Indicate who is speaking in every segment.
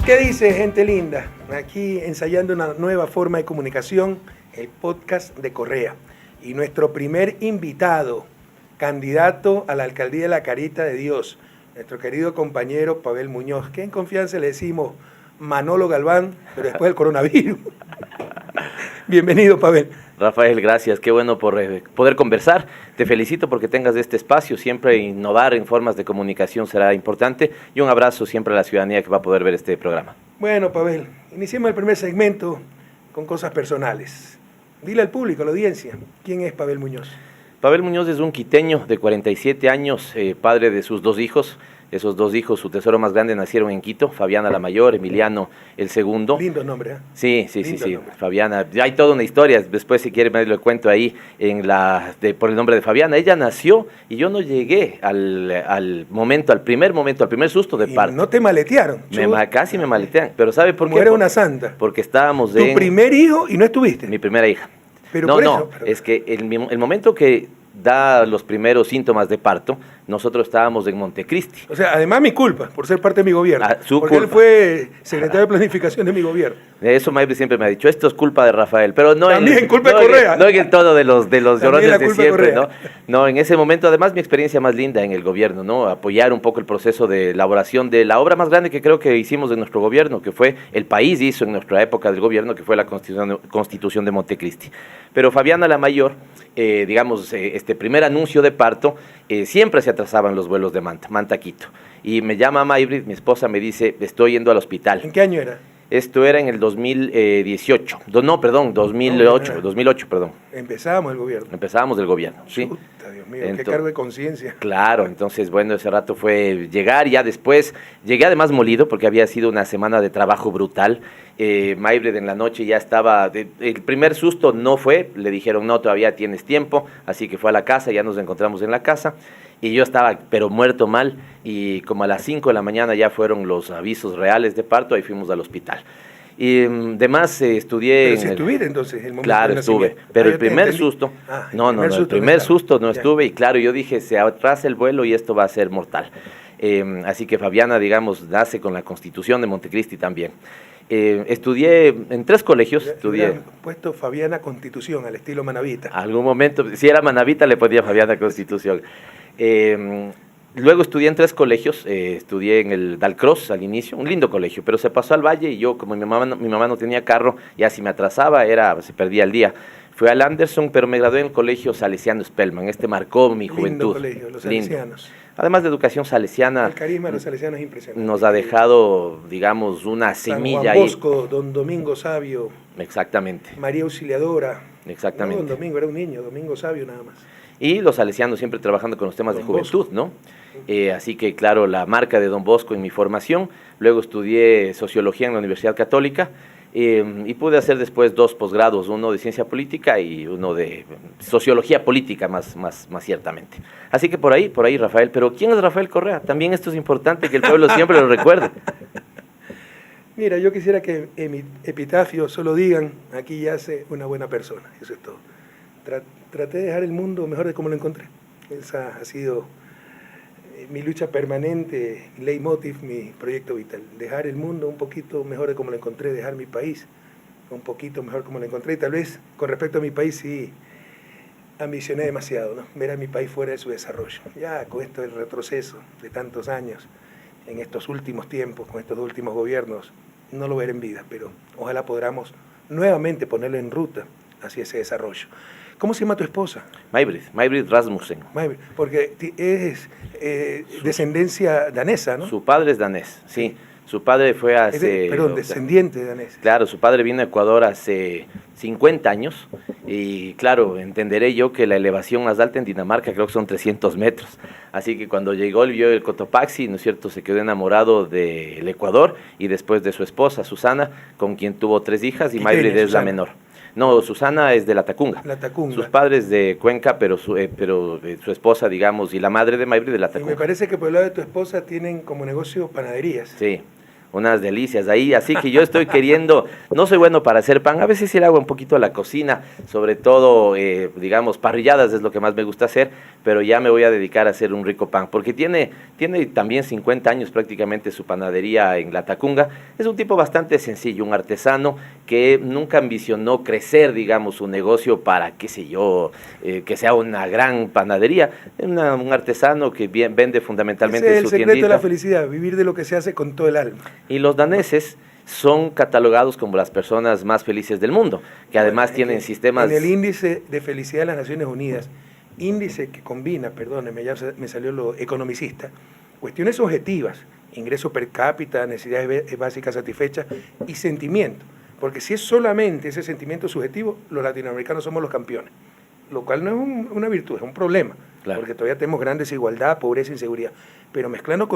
Speaker 1: ¿Qué dice, gente linda? Aquí ensayando una nueva forma de comunicación, el podcast de Correa. Y nuestro primer invitado, candidato a la alcaldía de La Carita de Dios, nuestro querido compañero Pavel Muñoz, que en confianza le decimos Manolo Galván, pero después del coronavirus. Bienvenido, Pavel.
Speaker 2: Rafael, gracias. Qué bueno por poder conversar. Te felicito porque tengas este espacio. Siempre innovar en formas de comunicación será importante. Y un abrazo siempre a la ciudadanía que va a poder ver este programa.
Speaker 1: Bueno, Pavel, iniciemos el primer segmento con cosas personales. Dile al público, a la audiencia, ¿quién es Pavel Muñoz?
Speaker 2: Pavel Muñoz es un quiteño de 47 años, padre de sus dos hijos. Esos dos hijos, su tesoro más grande, nacieron en Quito, Fabiana la mayor, Emiliano el segundo.
Speaker 1: Lindo nombre, ¿eh?
Speaker 2: Sí, Fabiana. Hay toda una historia, después si quiere me lo cuento ahí por el nombre de Fabiana. Ella nació y yo no llegué al primer susto de parto.
Speaker 1: No te maletearon.
Speaker 2: Casi me maletean, pero ¿sabe por qué?
Speaker 1: Era una santa.
Speaker 2: Porque estábamos
Speaker 1: Tu primer hijo y no estuviste.
Speaker 2: Mi primera hija.
Speaker 1: Pero
Speaker 2: No, es que el momento que da los primeros síntomas de parto, nosotros estábamos en Montecristi.
Speaker 1: O sea, además mi culpa, por ser parte de mi gobierno.
Speaker 2: Porque
Speaker 1: él fue secretario de Planificación de mi gobierno.
Speaker 2: Eso Maybre siempre me ha dicho, esto es culpa de Rafael, pero no
Speaker 1: también culpa de Correa.
Speaker 2: No en el tono de los llorones de siempre,
Speaker 1: ¿no?
Speaker 2: No, en ese momento, además, mi experiencia más linda en el gobierno, ¿no? Apoyar un poco el proceso de elaboración de la obra más grande que creo que hicimos en nuestro gobierno, que fue, el país hizo en nuestra época del gobierno, que fue la Constitución de Montecristi. Pero Fabiana la mayor, este primer anuncio de parto, siempre se atrasaban los vuelos de Manta a Quito. Y me llama Maybrit, mi esposa, me dice, estoy yendo al hospital.
Speaker 1: ¿En qué año era?
Speaker 2: Esto era en el 2018. 2008, perdón.
Speaker 1: Empezábamos el gobierno.
Speaker 2: Empezábamos el gobierno, sí.
Speaker 1: Puta, Dios mío, qué cargo de conciencia.
Speaker 2: Claro, entonces, bueno, ese rato fue llegar, ya después, llegué además molido porque había sido una semana de trabajo brutal. Maybrit en la noche ya estaba, el primer susto no fue, le dijeron, no, todavía tienes tiempo, así que fue a la casa, ya nos encontramos en la casa. Y yo estaba, pero muerto mal, y como a las 5 de la mañana ya fueron los avisos reales de parto, ahí fuimos al hospital. Y además estudié...
Speaker 1: Pero si estuviste entonces el momento.
Speaker 2: Claro, estuve, pero el primer susto... el primer susto no estuve, y claro, yo dije, se atrasa el vuelo y esto va a ser mortal. Así que Fabiana, nace con la Constitución de Montecristi también. Estudié en 3 colegios.
Speaker 1: Estudié. Puesto Fabiana Constitución, al estilo Manavita.
Speaker 2: Algún momento, si era Manavita, le ponía Fabiana Constitución. Luego estudié en 3 colegios, estudié en el Dalcross al inicio, un lindo colegio, pero se pasó al Valle y yo, como mi mamá no tenía carro, ya si me atrasaba, se perdía el día. Fui al Anderson, pero me gradué en el colegio Salesiano Spellman, marcó mi juventud.
Speaker 1: Lindo colegio, los salesianos.
Speaker 2: Además de educación salesiana,
Speaker 1: el carisma de los salesianos es impresionante.
Speaker 2: Nos ha dejado, una semilla ahí.
Speaker 1: Juan Bosco, don Domingo Sabio.
Speaker 2: Exactamente.
Speaker 1: María Auxiliadora.
Speaker 2: Exactamente.
Speaker 1: No, don Domingo era un niño, Domingo Sabio nada más.
Speaker 2: Y los salesianos siempre trabajando con los temas de juventud, ¿no? Así que, claro, la marca de don Bosco en mi formación. Luego estudié Sociología en la Universidad Católica y pude hacer después 2 posgrados, uno de Ciencia Política y uno de Sociología Política, más ciertamente. Así que por ahí, Rafael. Pero ¿quién es Rafael Correa? También esto es importante que el pueblo siempre lo recuerde.
Speaker 1: Mira, yo quisiera que en mi epitafio solo digan, aquí yace una buena persona, eso es todo. Traté de dejar el mundo mejor de como lo encontré. Esa ha sido mi lucha permanente, leitmotiv, mi proyecto vital. Dejar el mundo un poquito mejor de como lo encontré, dejar mi país un poquito mejor como lo encontré. Y tal vez con respecto a mi país sí ambicioné demasiado, ¿no? Ver a mi país fuera de su desarrollo. Ya con esto del retroceso de tantos años, en estos últimos tiempos, con estos últimos gobiernos, no lo veré en vida, pero ojalá podamos nuevamente ponerlo en ruta hacia ese desarrollo. ¿Cómo se llama tu esposa?
Speaker 2: Maybrit Rasmussen.
Speaker 1: Maybrit, porque es descendencia danesa, ¿no?
Speaker 2: Su padre es danés, sí. Su padre fue
Speaker 1: descendiente de danés.
Speaker 2: Claro, su padre vino a Ecuador hace 50 años y claro, entenderé yo que la elevación más alta en Dinamarca creo que son 300 metros. Así que cuando llegó, él vio el Cotopaxi, ¿no es cierto?, se quedó enamorado del Ecuador y después de su esposa, Susana, con quien tuvo 3 hijas y Maybrit es la menor. No, Susana es de La Tacunga.
Speaker 1: La Tacunga.
Speaker 2: Sus padres de Cuenca, pero su esposa, y la madre de Maybrit de La Tacunga.
Speaker 1: Y me parece que por el lado de tu esposa tienen como negocio panaderías.
Speaker 2: Sí. unas delicias ahí, así que yo estoy queriendo, no soy bueno para hacer pan, a veces sí le hago un poquito a la cocina, sobre todo, digamos, parrilladas es lo que más me gusta hacer, pero ya me voy a dedicar a hacer un rico pan, porque tiene también 50 años prácticamente su panadería en La Tacunga. Es un tipo bastante sencillo, un artesano que nunca ambicionó crecer, digamos, su negocio para, qué sé yo, que sea una gran panadería. Un artesano que vende fundamentalmente
Speaker 1: Ese es
Speaker 2: su
Speaker 1: el secreto de
Speaker 2: tiendita.
Speaker 1: la felicidad, vivir de lo que se hace con todo el alma.
Speaker 2: Y los daneses son catalogados como las personas más felices del mundo, que además tienen sistemas...
Speaker 1: En el índice de felicidad de las Naciones Unidas, índice que combina, perdóneme, ya me salió lo economicista, cuestiones objetivas, ingreso per cápita, necesidades básicas satisfechas y sentimiento. Porque si es solamente ese sentimiento subjetivo, los latinoamericanos somos los campeones, lo cual no es una virtud, es un problema, claro, porque todavía tenemos gran desigualdad, pobreza, inseguridad, pero mezclando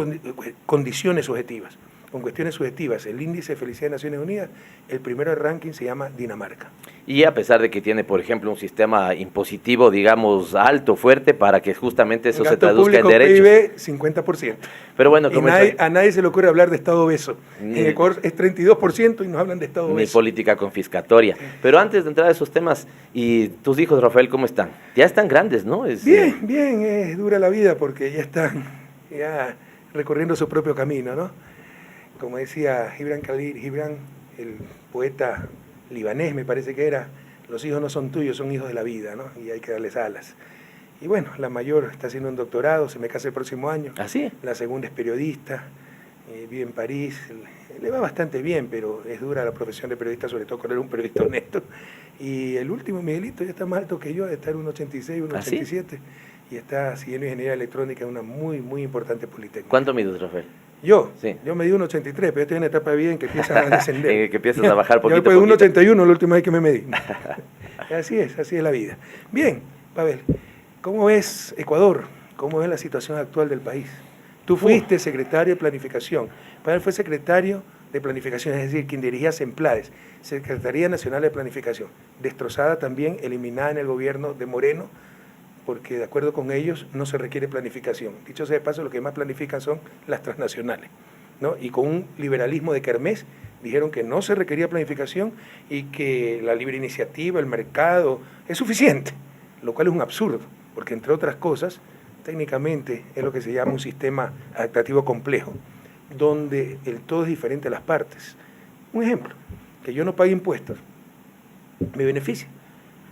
Speaker 1: condiciones subjetivas con cuestiones subjetivas, el índice de felicidad de Naciones Unidas, el primero del ranking se llama Dinamarca.
Speaker 2: Y a pesar de que tiene, por ejemplo, un sistema impositivo, digamos, alto, fuerte, para que justamente eso se traduzca en derechos.
Speaker 1: PIB, 50%.
Speaker 2: Pero bueno, como
Speaker 1: a nadie se le ocurre hablar de Estado obeso. En Ecuador es 32% y nos hablan de Estado obeso.
Speaker 2: Ni política confiscatoria. Pero antes de entrar a esos temas, ¿y tus hijos, Rafael, cómo están? Ya están grandes, ¿no?
Speaker 1: Bien, bien, es dura la vida porque ya están recorriendo su propio camino, ¿no? Como decía Gibran Khalil Gibran, el poeta libanés, me parece que era, los hijos no son tuyos, son hijos de la vida, ¿no? Y hay que darles alas. Y bueno, la mayor está haciendo un doctorado, se me casa el próximo año.
Speaker 2: ¿Ah, sí?
Speaker 1: La segunda es periodista, vive en París, le va bastante bien, pero es dura la profesión de periodista, sobre todo con él un periodista honesto. Y el último, Miguelito, ya está más alto que yo, de estar 1,86, 1,87. ¿Ah, sí? Y está siguiendo ingeniería electrónica en una muy, muy importante politécnica.
Speaker 2: ¿Cuánto mides, Rafael?
Speaker 1: Yo
Speaker 2: sí.
Speaker 1: Yo medí 1,83, pero estoy en una etapa de vida en que empiezas a descender.
Speaker 2: Que empiezas a bajar poquito.
Speaker 1: Yo después de 1,81 la última vez que me medí. así es la vida. Bien, Pavel, ¿cómo ves Ecuador? ¿Cómo ves la situación actual del país? Tú fuiste secretario de Planificación. Pavel fue secretario de Planificación, es decir, quien dirigía SEMPLADES, Secretaría Nacional de Planificación, destrozada también, eliminada en el gobierno de Moreno, porque de acuerdo con ellos no se requiere planificación. Dicho sea de paso, lo que más planifican son las transnacionales, ¿no? Y con un liberalismo de kermés dijeron que no se requería planificación y que la libre iniciativa, el mercado, es suficiente, lo cual es un absurdo, porque entre otras cosas, técnicamente es lo que se llama un sistema adaptativo complejo, donde el todo es diferente a las partes. Un ejemplo, que yo no pague impuestos, me beneficia.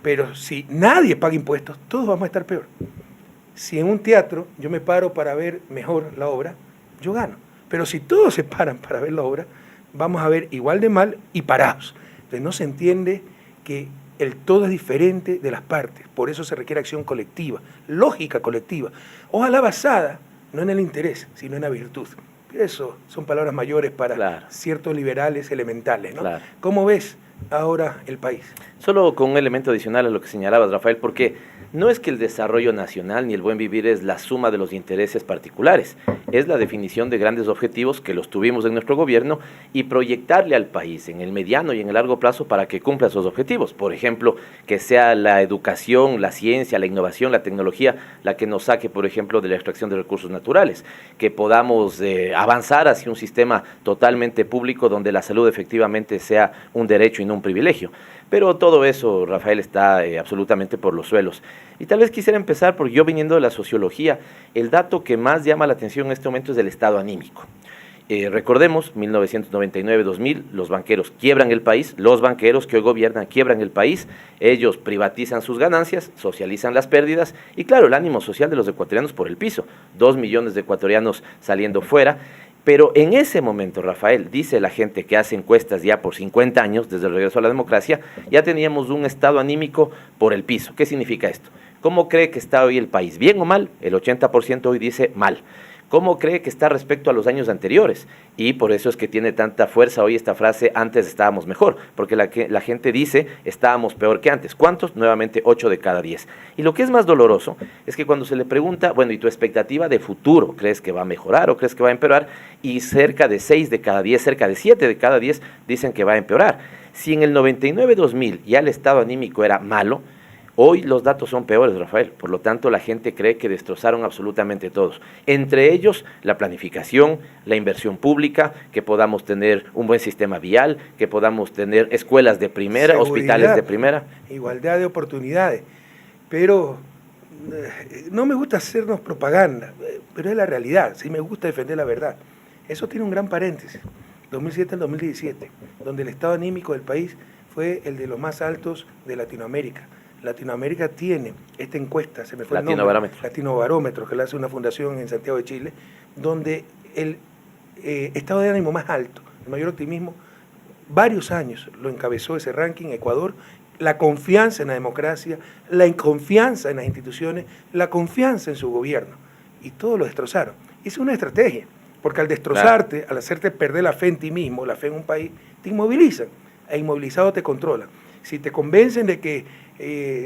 Speaker 1: Pero si nadie paga impuestos, todos vamos a estar peor. Si en un teatro yo me paro para ver mejor la obra, yo gano. Pero si todos se paran para ver la obra, vamos a ver igual de mal y parados. Entonces no se entiende que el todo es diferente de las partes. Por eso se requiere acción colectiva, lógica colectiva. Ojalá basada no en el interés, sino en la virtud. Eso son palabras mayores para ciertos liberales elementales, ¿no? Claro. ¿Cómo ves ahora el país?
Speaker 2: Solo con un elemento adicional a lo que señalabas, Rafael, porque no es que el desarrollo nacional ni el buen vivir es la suma de los intereses particulares, es la definición de grandes objetivos que los tuvimos en nuestro gobierno y proyectarle al país en el mediano y en el largo plazo para que cumpla esos objetivos. Por ejemplo, que sea la educación, la ciencia, la innovación, la tecnología, la que nos saque, por ejemplo, de la extracción de recursos naturales, que podamos avanzar hacia un sistema totalmente público donde la salud efectivamente sea un derecho y no un privilegio. Pero todo eso, Rafael, está absolutamente por los suelos. Y tal vez quisiera empezar, porque yo viniendo de la sociología, el dato que más llama la atención en este momento es el estado anímico. Recordemos, 1999-2000, los banqueros quiebran el país, los banqueros que hoy gobiernan quiebran el país, ellos privatizan sus ganancias, socializan las pérdidas, y claro, el ánimo social de los ecuatorianos por el piso, 2 millones de ecuatorianos saliendo fuera. Pero en ese momento, Rafael, dice la gente que hace encuestas ya por 50 años, desde el regreso a la democracia, ya teníamos un estado anímico por el piso. ¿Qué significa esto? ¿Cómo cree que está hoy el país? ¿Bien o mal? El 80% hoy dice mal. ¿Cómo cree que está respecto a los años anteriores? Y por eso es que tiene tanta fuerza hoy esta frase, antes estábamos mejor, porque la gente dice, estábamos peor que antes. ¿Cuántos? Nuevamente 8 de cada 10. Y lo que es más doloroso es que cuando se le pregunta, bueno, ¿y tu expectativa de futuro? ¿Crees que va a mejorar o crees que va a empeorar? Y cerca de 6 de cada 10, cerca de 7 de cada 10 dicen que va a empeorar. Si en el 99-2000 ya el estado anímico era malo, Hoy los datos son peores, Rafael, por lo tanto la gente cree que destrozaron absolutamente todos. Entre ellos, la planificación, la inversión pública, que podamos tener un buen sistema vial, que podamos tener escuelas de primera,
Speaker 1: Seguridad,
Speaker 2: hospitales de primera.
Speaker 1: Igualdad de oportunidades. Pero no me gusta hacernos propaganda, pero es la realidad, sí me gusta defender la verdad. Eso tiene un gran paréntesis, 2007 al 2017, donde el estado anímico del país fue el de los más altos de Latinoamérica. Latinoamérica tiene esta encuesta, se me fue el nombre, Latinobarómetro, que la hace una fundación en Santiago de Chile, donde el estado de ánimo más alto, el mayor optimismo, varios años lo encabezó ese ranking Ecuador, la confianza en la democracia, la confianza en las instituciones, la confianza en su gobierno, y todo lo destrozaron. Y es una estrategia, porque al destrozarte, al hacerte perder la fe en ti mismo, la fe en un país, te inmovilizan, e inmovilizado te controlan. Si te convencen de que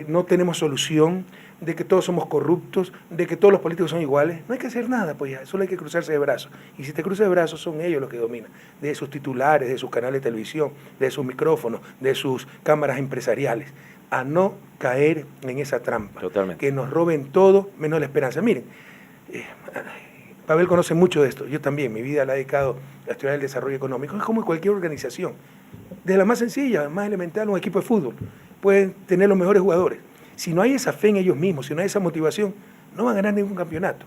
Speaker 1: no tenemos solución, de que todos somos corruptos, de que todos los políticos son iguales, no hay que hacer nada, pues ya, solo hay que cruzarse de brazos. Y si te cruzas de brazos, son ellos los que dominan, de sus titulares, de sus canales de televisión, de sus micrófonos, de sus cámaras empresariales, a no caer en esa trampa.
Speaker 2: Totalmente.
Speaker 1: Que nos roben todo menos la esperanza. Miren, Pavel conoce mucho de esto, yo también, mi vida la he dedicado a estudiar el desarrollo económico, es como cualquier organización, desde la más sencilla, más elemental, un equipo de fútbol, pueden tener los mejores jugadores. Si no hay esa fe en ellos mismos, si no hay esa motivación, no van a ganar ningún campeonato.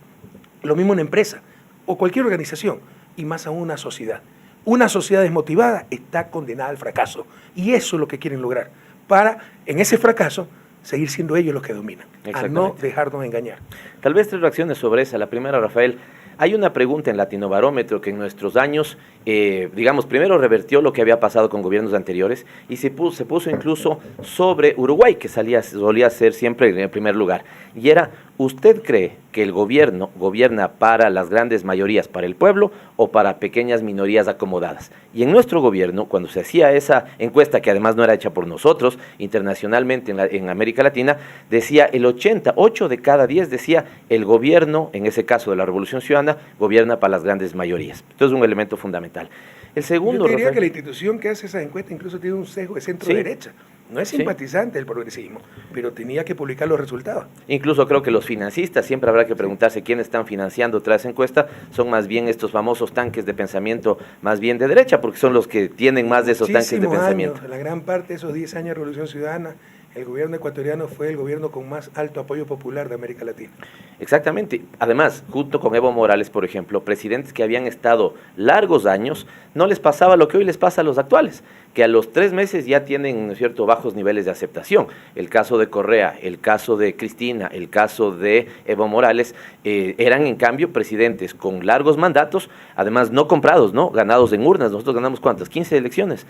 Speaker 1: Lo mismo una empresa o cualquier organización, y más aún una sociedad. Una sociedad desmotivada está condenada al fracaso, y eso es lo que quieren lograr, para en ese fracaso seguir siendo ellos los que dominan, a no dejarnos engañar.
Speaker 2: Tal vez 3 reacciones sobre esa. La primera, Rafael, hay una pregunta en Latinobarómetro que en nuestros años, digamos, primero revertió lo que había pasado con gobiernos anteriores y se puso incluso sobre Uruguay, que solía ser siempre en el primer lugar. Y era, ¿usted cree que el gobierno gobierna para las grandes mayorías, para el pueblo, o para pequeñas minorías acomodadas? Y en nuestro gobierno, cuando se hacía esa encuesta, que además no era hecha por nosotros, internacionalmente en América Latina, decía el 8 de cada 10 decía el gobierno, en ese caso de la Revolución Ciudadana, gobierna para las grandes mayorías. Esto es un elemento fundamental. El segundo,
Speaker 1: yo diría
Speaker 2: Rafael,
Speaker 1: que la institución que hace esa encuesta incluso tiene un sesgo de centro-derecha. No es simpatizante del progresismo, pero tenía que publicar los resultados.
Speaker 2: Incluso creo que los financistas, siempre habrá que preguntarse quiénes están financiando tras encuesta, son más bien estos famosos tanques de pensamiento más bien de derecha, porque son los que tienen más de esos tanques de pensamiento.
Speaker 1: La gran parte de esos 10 años de Revolución Ciudadana, el gobierno ecuatoriano fue el gobierno con más alto apoyo popular de América Latina.
Speaker 2: Exactamente. Además, junto con Evo Morales, por ejemplo, presidentes que habían estado largos años, no les pasaba lo que hoy les pasa a los actuales, que a los 3 meses ya tienen, ¿no es cierto?, bajos niveles de aceptación. El caso de Correa, el caso de Cristina, el caso de Evo Morales, eran en cambio presidentes con largos mandatos, además no comprados, ¿no?, ganados en urnas. Nosotros ganamos ¿cuántas? 15 elecciones.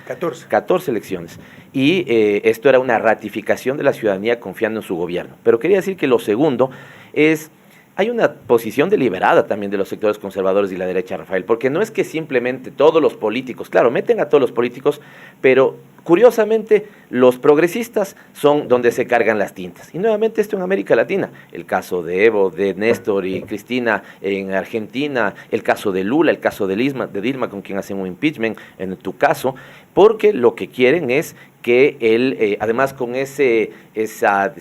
Speaker 2: 14 elecciones. Y esto era una ratificación de la ciudadanía confiando en su gobierno. Pero quería decir que lo segundo es, hay una posición deliberada también de los sectores conservadores y la derecha, Rafael, porque no es que simplemente todos los políticos, claro, meten a todos los políticos, pero curiosamente los progresistas son donde se cargan las tintas. Y nuevamente esto en América Latina, el caso de Evo, de Néstor y Cristina en Argentina, el caso de Lula, el caso de Dilma con quien hacen un impeachment, en tu caso, porque lo que quieren es que él, además con esa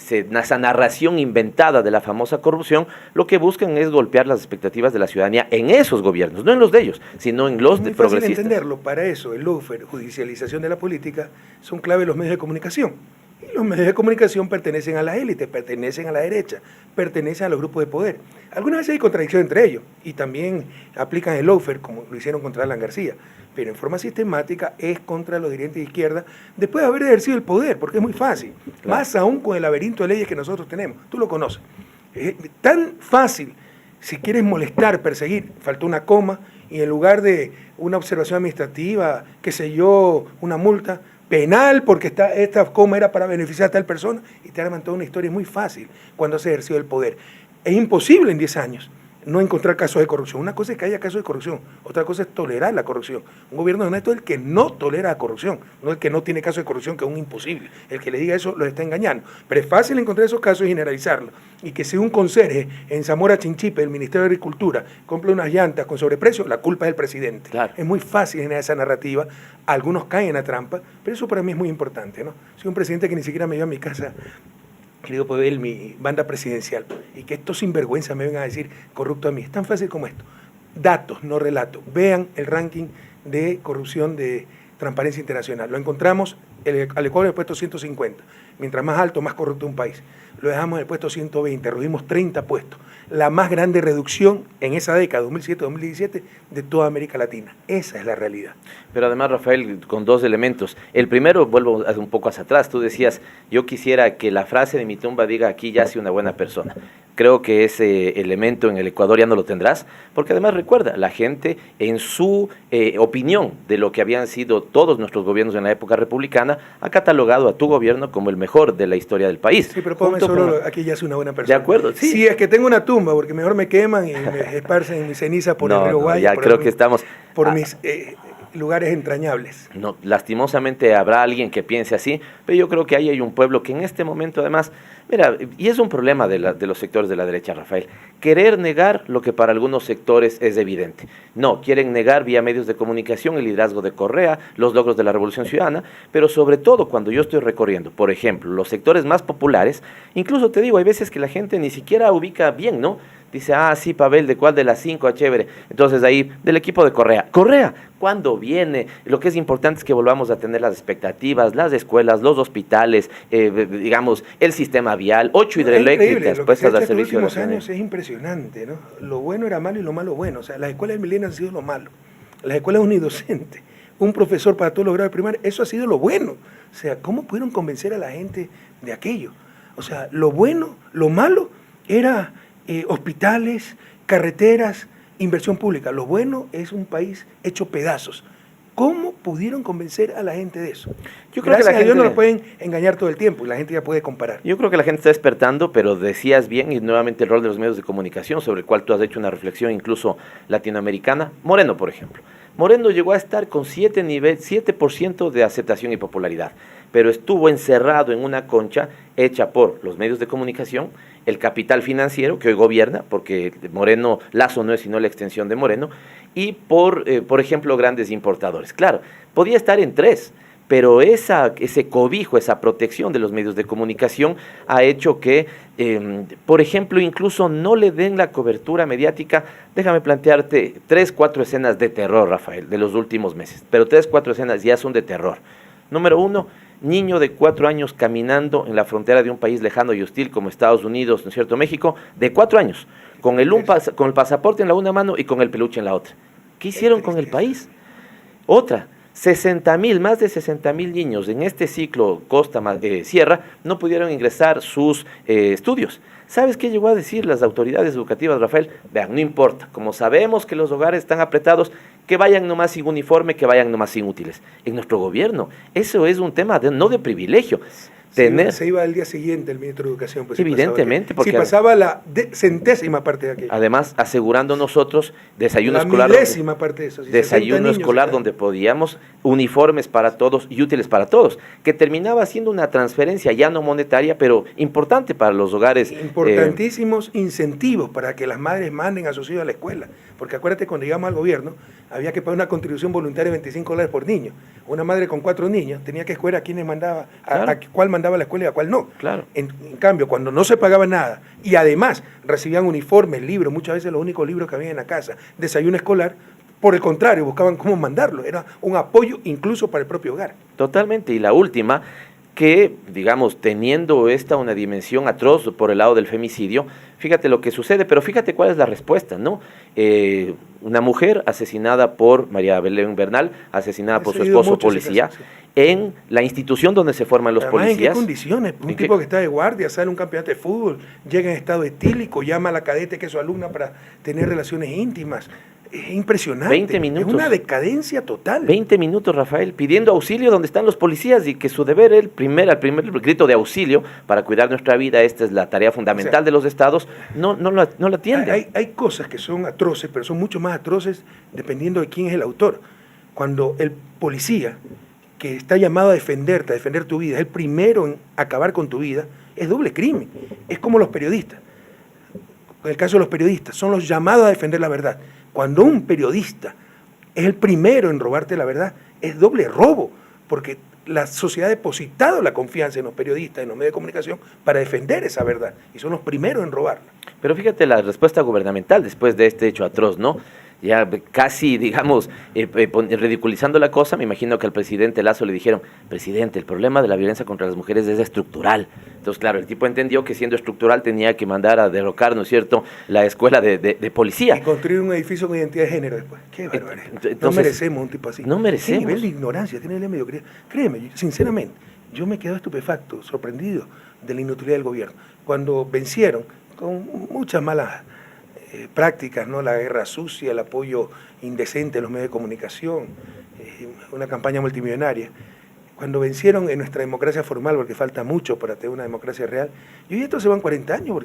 Speaker 2: narración inventada de la famosa corrupción, lo que buscan es golpear las expectativas de la ciudadanía en esos gobiernos, no en los de ellos, sino en los de progresistas. Es fácil
Speaker 1: entenderlo, para eso el lawfare, judicialización de la política, son clave los medios de comunicación. Y los medios de comunicación pertenecen a la élite, pertenecen a la derecha, pertenecen a los grupos de poder. Algunas veces hay contradicción entre ellos y también aplican el lawfare, como lo hicieron contra Alan García, pero en forma sistemática es contra los dirigentes de izquierda después de haber ejercido el poder, porque es muy fácil, claro. Más aún con el laberinto de leyes que nosotros tenemos, tú lo conoces. Es tan fácil, si quieres molestar, perseguir, faltó una coma y en lugar de una observación administrativa, qué sé yo, una multa penal porque esta coma era para beneficiar a tal persona y te arman toda una historia. Es muy fácil cuando has ejercido el poder. Es imposible en 10 años no encontrar casos de corrupción. Una cosa es que haya casos de corrupción, otra cosa es tolerar la corrupción. Un gobierno honesto es el que no tolera la corrupción, no el que no tiene casos de corrupción, que es un imposible. El que le diga eso lo está engañando. Pero es fácil encontrar esos casos y generalizarlos. Y que si un conserje en Zamora Chinchipe, del Ministerio de Agricultura, compra unas llantas con sobreprecio, la culpa es del presidente.
Speaker 2: Claro.
Speaker 1: Es muy fácil generar esa narrativa. Algunos caen en la trampa, pero eso para mí es muy importante, ¿no? Soy un presidente que ni siquiera me lleva a mi casa Le digo, pues él, mi banda presidencial, y que estos sinvergüenzas me vengan a decir corrupto a mí. Es tan fácil como esto. Datos, no relatos. Vean el ranking de corrupción de Transparencia Internacional. Lo encontramos al Ecuador en el puesto 150. Mientras más alto, más corrupto un país. Lo dejamos en el puesto 120, reducimos 30 puestos. La más grande reducción en esa década, 2007-2017, de toda América Latina. Esa es la realidad.
Speaker 2: Pero además, Rafael, con dos elementos. El primero, vuelvo un poco hacia atrás, tú decías, yo quisiera que la frase de mi tumba diga, aquí yace una buena persona. Creo que ese elemento en el Ecuador ya no lo tendrás, porque además recuerda, la gente en su opinión de lo que habían sido todos nuestros gobiernos en la época republicana, ha catalogado a tu gobierno como el mejor de la historia del país.
Speaker 1: Sí, pero póngame solo, aquí yace una buena persona.
Speaker 2: De acuerdo, sí.
Speaker 1: Sí, es que tengo una tumba, porque mejor me queman y me esparcen mis cenizas por el río Guaya.
Speaker 2: Ya creo que estamos...
Speaker 1: Por mis lugares entrañables.
Speaker 2: No, lastimosamente habrá alguien que piense así, pero yo creo que ahí hay un pueblo que en este momento además, mira, y es un problema de los sectores de la derecha, Rafael, querer negar lo que para algunos sectores es evidente. No, quieren negar vía medios de comunicación el liderazgo de Correa, los logros de la Revolución Ciudadana, pero sobre todo cuando yo estoy recorriendo, por ejemplo, los sectores más populares, incluso te digo, hay veces que la gente ni siquiera ubica bien, ¿no? Dice, sí, Pavel, ¿de cuál de las 5? Chévere. Entonces ahí, del equipo de Correa. Correa, ¿cuándo viene? Lo que es importante es que volvamos a tener las expectativas, las escuelas, los hospitales, digamos, el sistema vial, 8 hidroeléctricas puestas al servicio de la ciudadanía.
Speaker 1: Años es impresionante, ¿no? Lo bueno era malo y lo malo bueno. O sea, las escuelas de Milena han sido lo malo. Las escuelas unidocentes, un profesor para todos los grados de primaria, eso ha sido lo bueno. O sea, ¿cómo pudieron convencer a la gente de aquello? O sea, lo bueno, lo malo era... hospitales, carreteras, inversión pública. Lo bueno es un país hecho pedazos. ¿Cómo pudieron convencer a la gente de eso? Yo creo que la gente no lo pueden engañar todo el tiempo y la gente ya puede comparar.
Speaker 2: Yo creo que la gente está despertando, pero decías bien, y nuevamente el rol de los medios de comunicación, sobre el cual tú has hecho una reflexión incluso latinoamericana. Moreno, por ejemplo. Moreno llegó a estar con 7% de aceptación y popularidad, pero estuvo encerrado en una concha hecha por los medios de comunicación, el capital financiero que hoy gobierna, porque Moreno, Lazo no es sino la extensión de Moreno, y por ejemplo, grandes importadores. Claro, podía estar en 3, pero ese cobijo, esa protección de los medios de comunicación ha hecho que, por ejemplo, incluso no le den la cobertura mediática. Déjame plantearte 3, 4 escenas de terror, Rafael, de los últimos meses, pero 3, 4 escenas ya son de terror. Número 1, niño de 4 años caminando en la frontera de un país lejano y hostil como Estados Unidos, ¿no es cierto?, México, de 4 años, con el pasaporte en la una mano y con el peluche en la otra. ¿Qué hicieron con el país? Otra, 60,000, más de 60,000 niños en este ciclo Costa-Sierra no pudieron ingresar sus estudios. ¿Sabes qué llegó a decir las autoridades educativas, Rafael? Vean, no importa, como sabemos que los hogares están apretados, que vayan nomás sin uniforme, que vayan nomás sin útiles. En nuestro gobierno, eso es un tema no de privilegio.
Speaker 1: Se iba al día siguiente el ministro de Educación. Pues
Speaker 2: evidentemente.
Speaker 1: Si pasaba la centésima parte de aquello.
Speaker 2: Además, asegurando nosotros desayuno escolar.
Speaker 1: La milésima parte de eso.
Speaker 2: Desayuno escolar donde podíamos, uniformes para todos y útiles para todos, que terminaba siendo una transferencia ya no monetaria, pero importante para los hogares.
Speaker 1: Importantísimos incentivos para que las madres manden a sus hijos a la escuela. Porque acuérdate, cuando llegamos al gobierno, había que pagar una contribución voluntaria de $25 por niño. Una madre con 4 niños tenía que escoger a quiénes mandaba, claro, a cuál mandaba a la escuela y a cuál no.
Speaker 2: Claro.
Speaker 1: En cambio, cuando no se pagaba nada y además recibían uniformes, libros, muchas veces los únicos libros que había en la casa, desayuno escolar, por el contrario, buscaban cómo mandarlo. Era un apoyo incluso para el propio hogar.
Speaker 2: Totalmente. Y la última, que, digamos, teniendo una dimensión atroz por el lado del femicidio, fíjate lo que sucede, pero fíjate cuál es la respuesta, ¿no? Una mujer asesinada por María Belén Bernal, asesinada por su esposo policía, en la institución donde se forman los policías.
Speaker 1: ¿En qué condiciones? Un tipo que está de guardia, sale a un campeonato de fútbol, llega en estado etílico, llama a la cadete que es su alumna para tener relaciones íntimas. Es impresionante.
Speaker 2: 20 minutos.
Speaker 1: Es una decadencia total.
Speaker 2: 20 minutos, Rafael, pidiendo auxilio donde están los policías y que su deber, el primer grito de auxilio para cuidar nuestra vida, esta es la tarea fundamental de los estados, no la atienden.
Speaker 1: Hay cosas que son atroces, pero son mucho más atroces dependiendo de quién es el autor. Cuando el policía, que está llamado a defenderte, a defender tu vida, es el primero en acabar con tu vida, es doble crimen. Es como los periodistas. En el caso de los periodistas, son los llamados a defender la verdad. Cuando un periodista es el primero en robarte la verdad, es doble robo, porque la sociedad ha depositado la confianza en los periodistas, en los medios de comunicación, para defender esa verdad, y son los primeros en robarla.
Speaker 2: Pero fíjate la respuesta gubernamental después de este hecho atroz, ¿no? Ya casi, digamos, ridiculizando la cosa, me imagino que al presidente Lasso le dijeron, presidente, el problema de la violencia contra las mujeres es estructural. Entonces, claro, el tipo entendió que siendo estructural tenía que mandar a derrocar, ¿no es cierto?, la escuela de policía.
Speaker 1: Y construir un edificio con identidad de género después. Qué barbaridad.
Speaker 2: Entonces,
Speaker 1: no merecemos un tipo así.
Speaker 2: No merecemos.
Speaker 1: ¿Qué nivel de ignorancia tiene la mediocridad? Créeme, sinceramente, yo me quedo estupefacto, sorprendido de la inutilidad del gobierno. Cuando vencieron, con muchas malas prácticas, ¿no? La guerra sucia, el apoyo indecente de los medios de comunicación, una campaña multimillonaria. Cuando vencieron en nuestra democracia formal, porque falta mucho para tener una democracia real, y hoy estos se van 40 años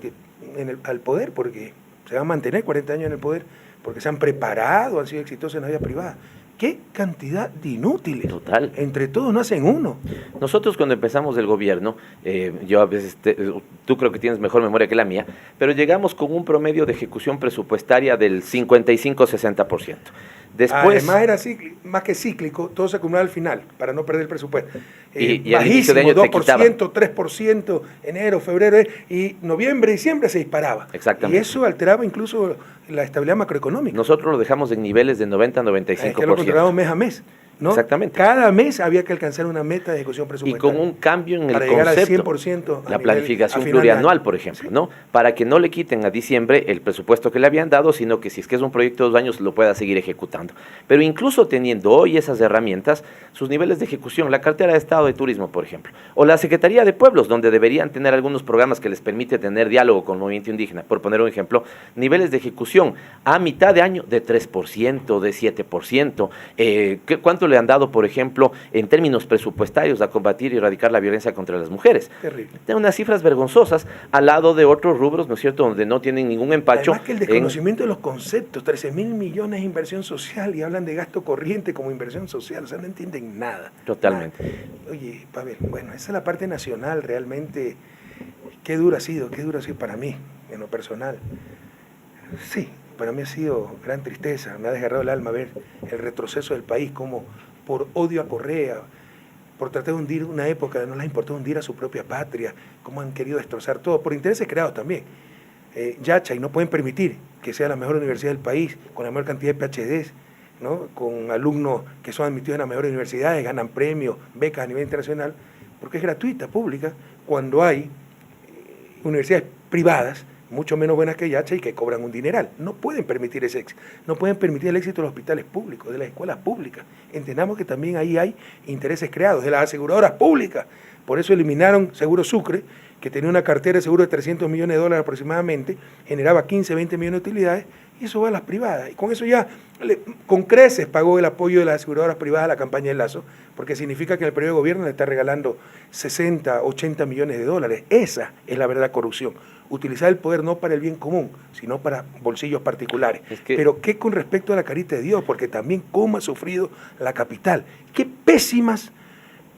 Speaker 1: al poder, porque se van a mantener 40 años en el poder, porque se han preparado, han sido exitosos en la vida privada. ¡Qué cantidad de inútiles!
Speaker 2: Total.
Speaker 1: Entre todos no hacen uno.
Speaker 2: Nosotros cuando empezamos el gobierno, yo a veces, tú creo que tienes mejor memoria que la mía, pero llegamos con un promedio de ejecución presupuestaria del 55-60%. Después,
Speaker 1: además era más que cíclico, todo se acumulaba al final, para no perder el presupuesto.
Speaker 2: Y al inicio de año
Speaker 1: 2%, 3%, enero, febrero, y noviembre, diciembre se disparaba.
Speaker 2: Exactamente.
Speaker 1: Y eso alteraba incluso la estabilidad macroeconómica.
Speaker 2: Nosotros lo dejamos en niveles de 90-95%.
Speaker 1: Es que lo controlamos mes a mes, ¿no?
Speaker 2: Exactamente.
Speaker 1: Cada mes había que alcanzar una meta de ejecución
Speaker 2: Y
Speaker 1: presupuestaria.
Speaker 2: con un cambio en el
Speaker 1: para llegar
Speaker 2: concepto,
Speaker 1: al 100%
Speaker 2: la planificación plurianual, por ejemplo,
Speaker 1: sí,
Speaker 2: ¿no? Para que no le quiten a diciembre el presupuesto que le habían dado, sino que si es que es un proyecto de 2 años lo pueda seguir ejecutando. Pero incluso teniendo hoy esas herramientas, sus niveles de ejecución, la cartera de Estado de Turismo, por ejemplo, o la Secretaría de Pueblos, donde deberían tener algunos programas que les permite tener diálogo con el movimiento indígena, por poner un ejemplo, niveles de ejecución a mitad de año de 3%, de 7%. ¿Cuánto le han dado, por ejemplo, en términos presupuestarios a combatir y erradicar la violencia contra las mujeres?
Speaker 1: Terrible.
Speaker 2: Tiene unas cifras vergonzosas al lado de otros rubros, ¿no es cierto?, donde no tienen ningún empacho.
Speaker 1: Además que el desconocimiento de los conceptos, 13.000 millones de inversión social y hablan de gasto corriente como inversión social, o sea, no entienden nada.
Speaker 2: Totalmente.
Speaker 1: Nada. Oye, Pavel, bueno, esa es la parte nacional realmente, qué duro ha sido para mí, en lo personal. Sí, para mí ha sido gran tristeza, me ha desgarrado el alma ver el retroceso del país, como por odio a Correa, por tratar de hundir una época, no les importó hundir a su propia patria, cómo han querido destrozar todo, por intereses creados también. Yacha, y no pueden permitir que sea la mejor universidad del país, con la mayor cantidad de PhDs, ¿no? Con alumnos que son admitidos en las mejores universidades, ganan premios, becas a nivel internacional, porque es gratuita, pública, cuando hay universidades privadas, mucho menos buenas que Yacha y que cobran un dineral. No pueden permitir ese éxito, no pueden permitir el éxito de los hospitales públicos, de las escuelas públicas. Entendamos que también ahí hay intereses creados, de las aseguradoras públicas. Por eso eliminaron Seguro Sucre, que tenía una cartera de seguro de $300 millones aproximadamente, generaba 15, 20 millones de utilidades, y eso va a las privadas. Y con eso ya, con creces pagó el apoyo de las aseguradoras privadas a la campaña de Lasso, porque significa que el periodo de gobierno le está regalando 60, 80 millones de dólares. Esa es la verdad corrupción. Utilizar el poder no para el bien común, sino para bolsillos particulares. Pero ¿qué con respecto a la carita de Dios? Porque también cómo ha sufrido la capital. Qué pésimas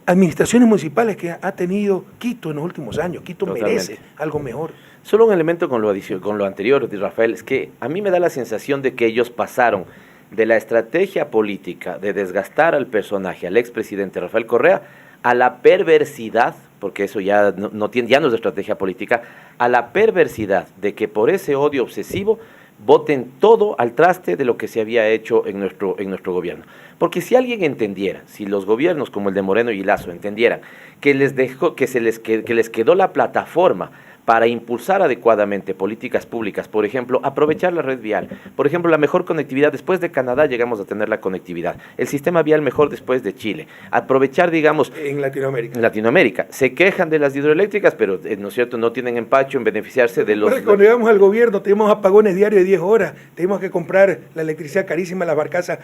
Speaker 1: administraciones municipales que ha tenido Quito en los últimos años. Quito merece algo mejor.
Speaker 2: Solo un elemento con lo anterior, Rafael, es que a mí me da la sensación de que ellos pasaron de la estrategia política de desgastar al personaje, al expresidente Rafael Correa, a la perversidad, porque eso ya no es estrategia política, a la perversidad de que por ese odio obsesivo voten todo al traste de lo que se había hecho en nuestro gobierno. Porque si alguien entendiera, si los gobiernos como el de Moreno y Lasso entendieran que les quedó la plataforma para impulsar adecuadamente políticas públicas, por ejemplo, aprovechar la red vial, por ejemplo, la mejor conectividad, después de Canadá llegamos a tener la conectividad, el sistema vial mejor después de Chile, aprovechar, digamos...
Speaker 1: En Latinoamérica.
Speaker 2: En Latinoamérica. Se quejan de las hidroeléctricas, pero, ¿no es cierto?, no tienen empacho en beneficiarse de los...
Speaker 1: Cuando llegamos al gobierno, tenemos apagones diarios de 10 horas, tenemos que comprar la electricidad carísima, las barcazas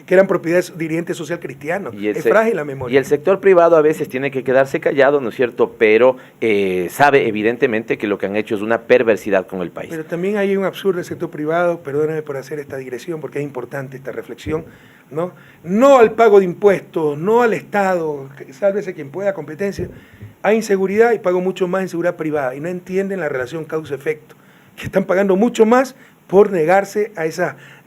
Speaker 1: que eran propiedades de dirigentes social cristianos. Es frágil la memoria.
Speaker 2: Y el sector privado a veces tiene que quedarse callado, ¿no es cierto?, pero sabe evidentemente que lo que han hecho es una perversidad con el país.
Speaker 1: Pero también hay un absurdo del sector privado, perdóname por hacer esta digresión, porque es importante esta reflexión, ¿no? No al pago de impuestos, no al Estado, sálvese quien pueda, competencia. Hay inseguridad y pago mucho más en seguridad privada, y no entienden la relación causa-efecto, que están pagando mucho más por negarse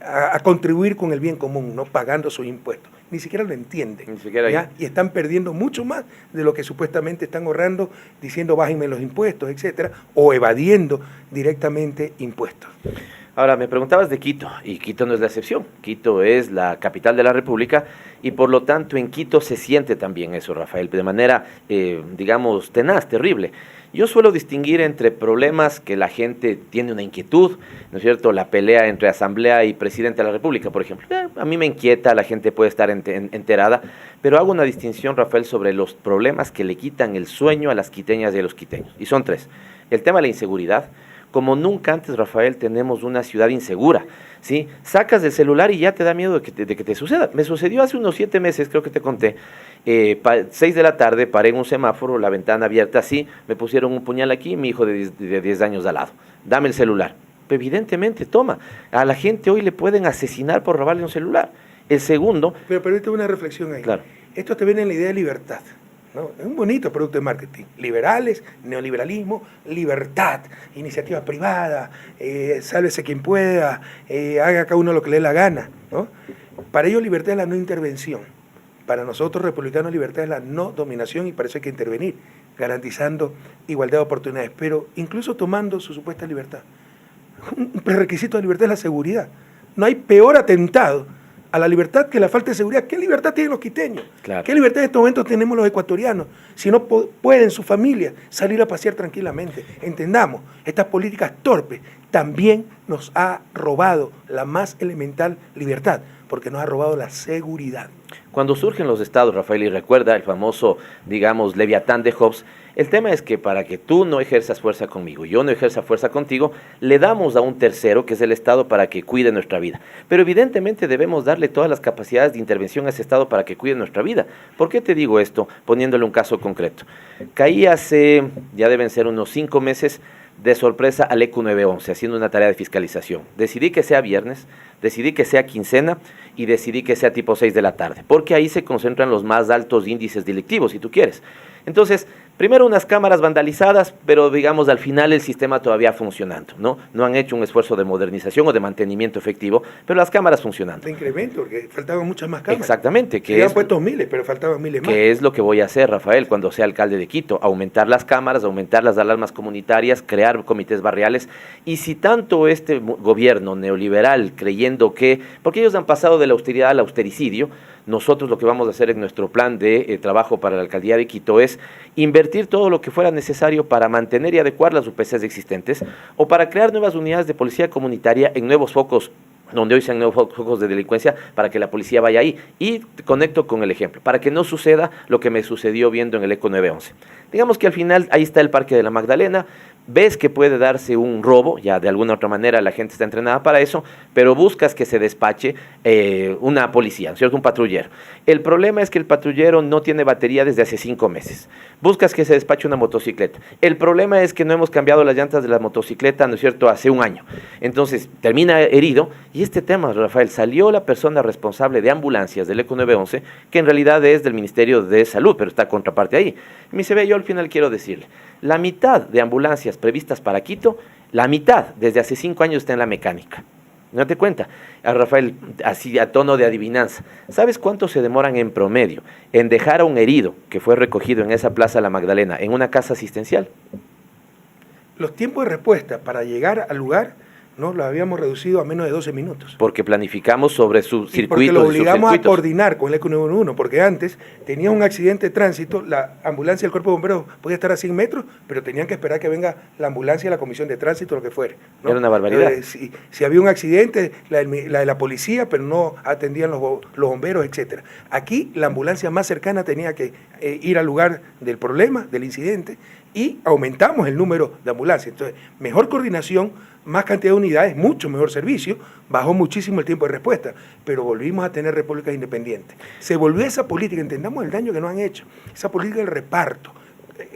Speaker 1: a contribuir con el bien común, no pagando sus impuestos. ni siquiera lo entienden.
Speaker 2: Ni siquiera
Speaker 1: ¿ya? Y están perdiendo mucho más de lo que supuestamente están ahorrando, diciendo bájenme los impuestos, etcétera, o evadiendo directamente impuestos.
Speaker 2: Ahora, me preguntabas de Quito, y Quito no es la excepción. Quito es la capital de la República y por lo tanto en Quito se siente también eso, Rafael, de manera, digamos, tenaz, terrible. Yo suelo distinguir entre problemas que la gente tiene una inquietud, ¿no es cierto? La pelea entre Asamblea y Presidente de la República, por ejemplo. A mí me inquieta, la gente puede estar enterada, pero hago una distinción, Rafael, sobre los problemas que le quitan el sueño a las quiteñas y a los quiteños. Y son tres. El tema de la inseguridad. Como nunca antes, Rafael, tenemos una ciudad insegura, ¿sí? Sacas del celular y ya te da miedo de que te suceda. Me sucedió hace unos 7 meses, creo que te conté, 6 de la tarde, paré en un semáforo, la ventana abierta así, me pusieron un puñal aquí, mi hijo de 10 años al lado. Dame el celular. Evidentemente, toma, a la gente hoy le pueden asesinar por robarle un celular. El segundo...
Speaker 1: Pero permíteme una reflexión ahí.
Speaker 2: Claro.
Speaker 1: Esto te viene en la idea de libertad, ¿no? Es un bonito producto de marketing. Liberales, neoliberalismo, libertad, iniciativa privada, sálvese quien pueda, haga cada uno lo que le dé la gana, ¿no? Para ellos libertad es la no intervención. Para nosotros republicanos libertad es la no dominación y para eso hay que intervenir, garantizando igualdad de oportunidades, pero incluso tomando su supuesta libertad. Un prerequisito de libertad es la seguridad. No hay peor atentado a la libertad que la falta de seguridad. ¿Qué libertad tienen los quiteños?
Speaker 2: Claro.
Speaker 1: ¿Qué libertad en estos momentos tenemos los ecuatorianos? Si no pueden sus familias salir a pasear tranquilamente. Entendamos, estas políticas torpes también nos ha robado la más elemental libertad, porque nos ha robado la seguridad.
Speaker 2: Cuando surgen los estados, Rafael, y recuerda el famoso, digamos, Leviatán de Hobbes, el tema es que para que tú no ejerzas fuerza conmigo, yo no ejerza fuerza contigo, le damos a un tercero, que es el Estado, para que cuide nuestra vida. Pero evidentemente debemos darle todas las capacidades de intervención a ese Estado para que cuide nuestra vida. ¿Por qué te digo esto? Poniéndole un caso concreto. Caí hace, ya deben ser unos 5 meses, de sorpresa al ECU 911, haciendo una tarea de fiscalización. Decidí que sea viernes, decidí que sea quincena y decidí que sea tipo 6 de la tarde, porque ahí se concentran los más altos índices delictivos, si tú quieres. Entonces, primero unas cámaras vandalizadas, pero digamos al final el sistema todavía funcionando, ¿no? No han hecho un esfuerzo de modernización o de mantenimiento efectivo, pero las cámaras funcionando.
Speaker 1: De incremento, porque faltaban muchas más cámaras.
Speaker 2: Exactamente.
Speaker 1: Que habían puesto miles, pero faltaban miles más.
Speaker 2: Que es lo que voy a hacer, Rafael, cuando sea alcalde de Quito, aumentar las cámaras, aumentar las alarmas comunitarias, crear comités barriales, y si tanto este gobierno neoliberal creyendo que, porque ellos han pasado de la austeridad al austericidio, nosotros lo que vamos a hacer en nuestro plan de trabajo para la alcaldía de Quito es invertir todo lo que fuera necesario para mantener y adecuar las UPCs existentes o para crear nuevas unidades de policía comunitaria en nuevos focos, donde hoy sean nuevos focos de delincuencia, para que la policía vaya ahí. Y conecto con el ejemplo, para que no suceda lo que me sucedió viendo en el ECO 911. Digamos que al final ahí está el Parque de la Magdalena, ves que puede darse un robo, ya de alguna otra manera la gente está entrenada para eso, pero buscas que se despache una policía, ¿cierto? Un patrullero. El problema es que el patrullero no tiene batería desde hace 5 meses. Buscas que se despache una motocicleta. El problema es que no hemos cambiado las llantas de la motocicleta, ¿no es cierto?, hace 1 año. Entonces, termina herido, y este tema, Rafael, salió la persona responsable de ambulancias del ECO 911, que en realidad es del Ministerio de Salud, pero está contraparte ahí. Y me dice, ve, yo al final quiero decirle, la mitad de ambulancias previstas para Quito, la mitad desde hace 5 años está en la mecánica. Date cuenta, a Rafael, así a tono de adivinanza, ¿sabes cuánto se demoran en promedio en dejar a un herido que fue recogido en esa Plaza La Magdalena en una casa asistencial?
Speaker 1: Los tiempos de respuesta para llegar al lugar no los habíamos reducido a menos de 12 minutos.
Speaker 2: Porque planificamos sobre sus circuitos.
Speaker 1: Porque lo obligamos a coordinar con el ECO 911, porque antes tenía un accidente de tránsito, la ambulancia del Cuerpo de Bomberos podía estar a 100 metros, pero tenían que esperar que venga la ambulancia, la comisión de tránsito, lo que fuera, ¿no?
Speaker 2: Era una barbaridad.
Speaker 1: Si había un accidente, la de la policía, pero no atendían los bomberos, etcétera. Aquí la ambulancia más cercana tenía que ir al lugar del problema, del incidente, y aumentamos el número de ambulancias. Entonces, mejor coordinación, más cantidad de unidades, mucho mejor servicio, bajó muchísimo el tiempo de respuesta, pero volvimos a tener repúblicas independientes. Se volvió esa política, entendamos el daño que nos han hecho, esa política del reparto,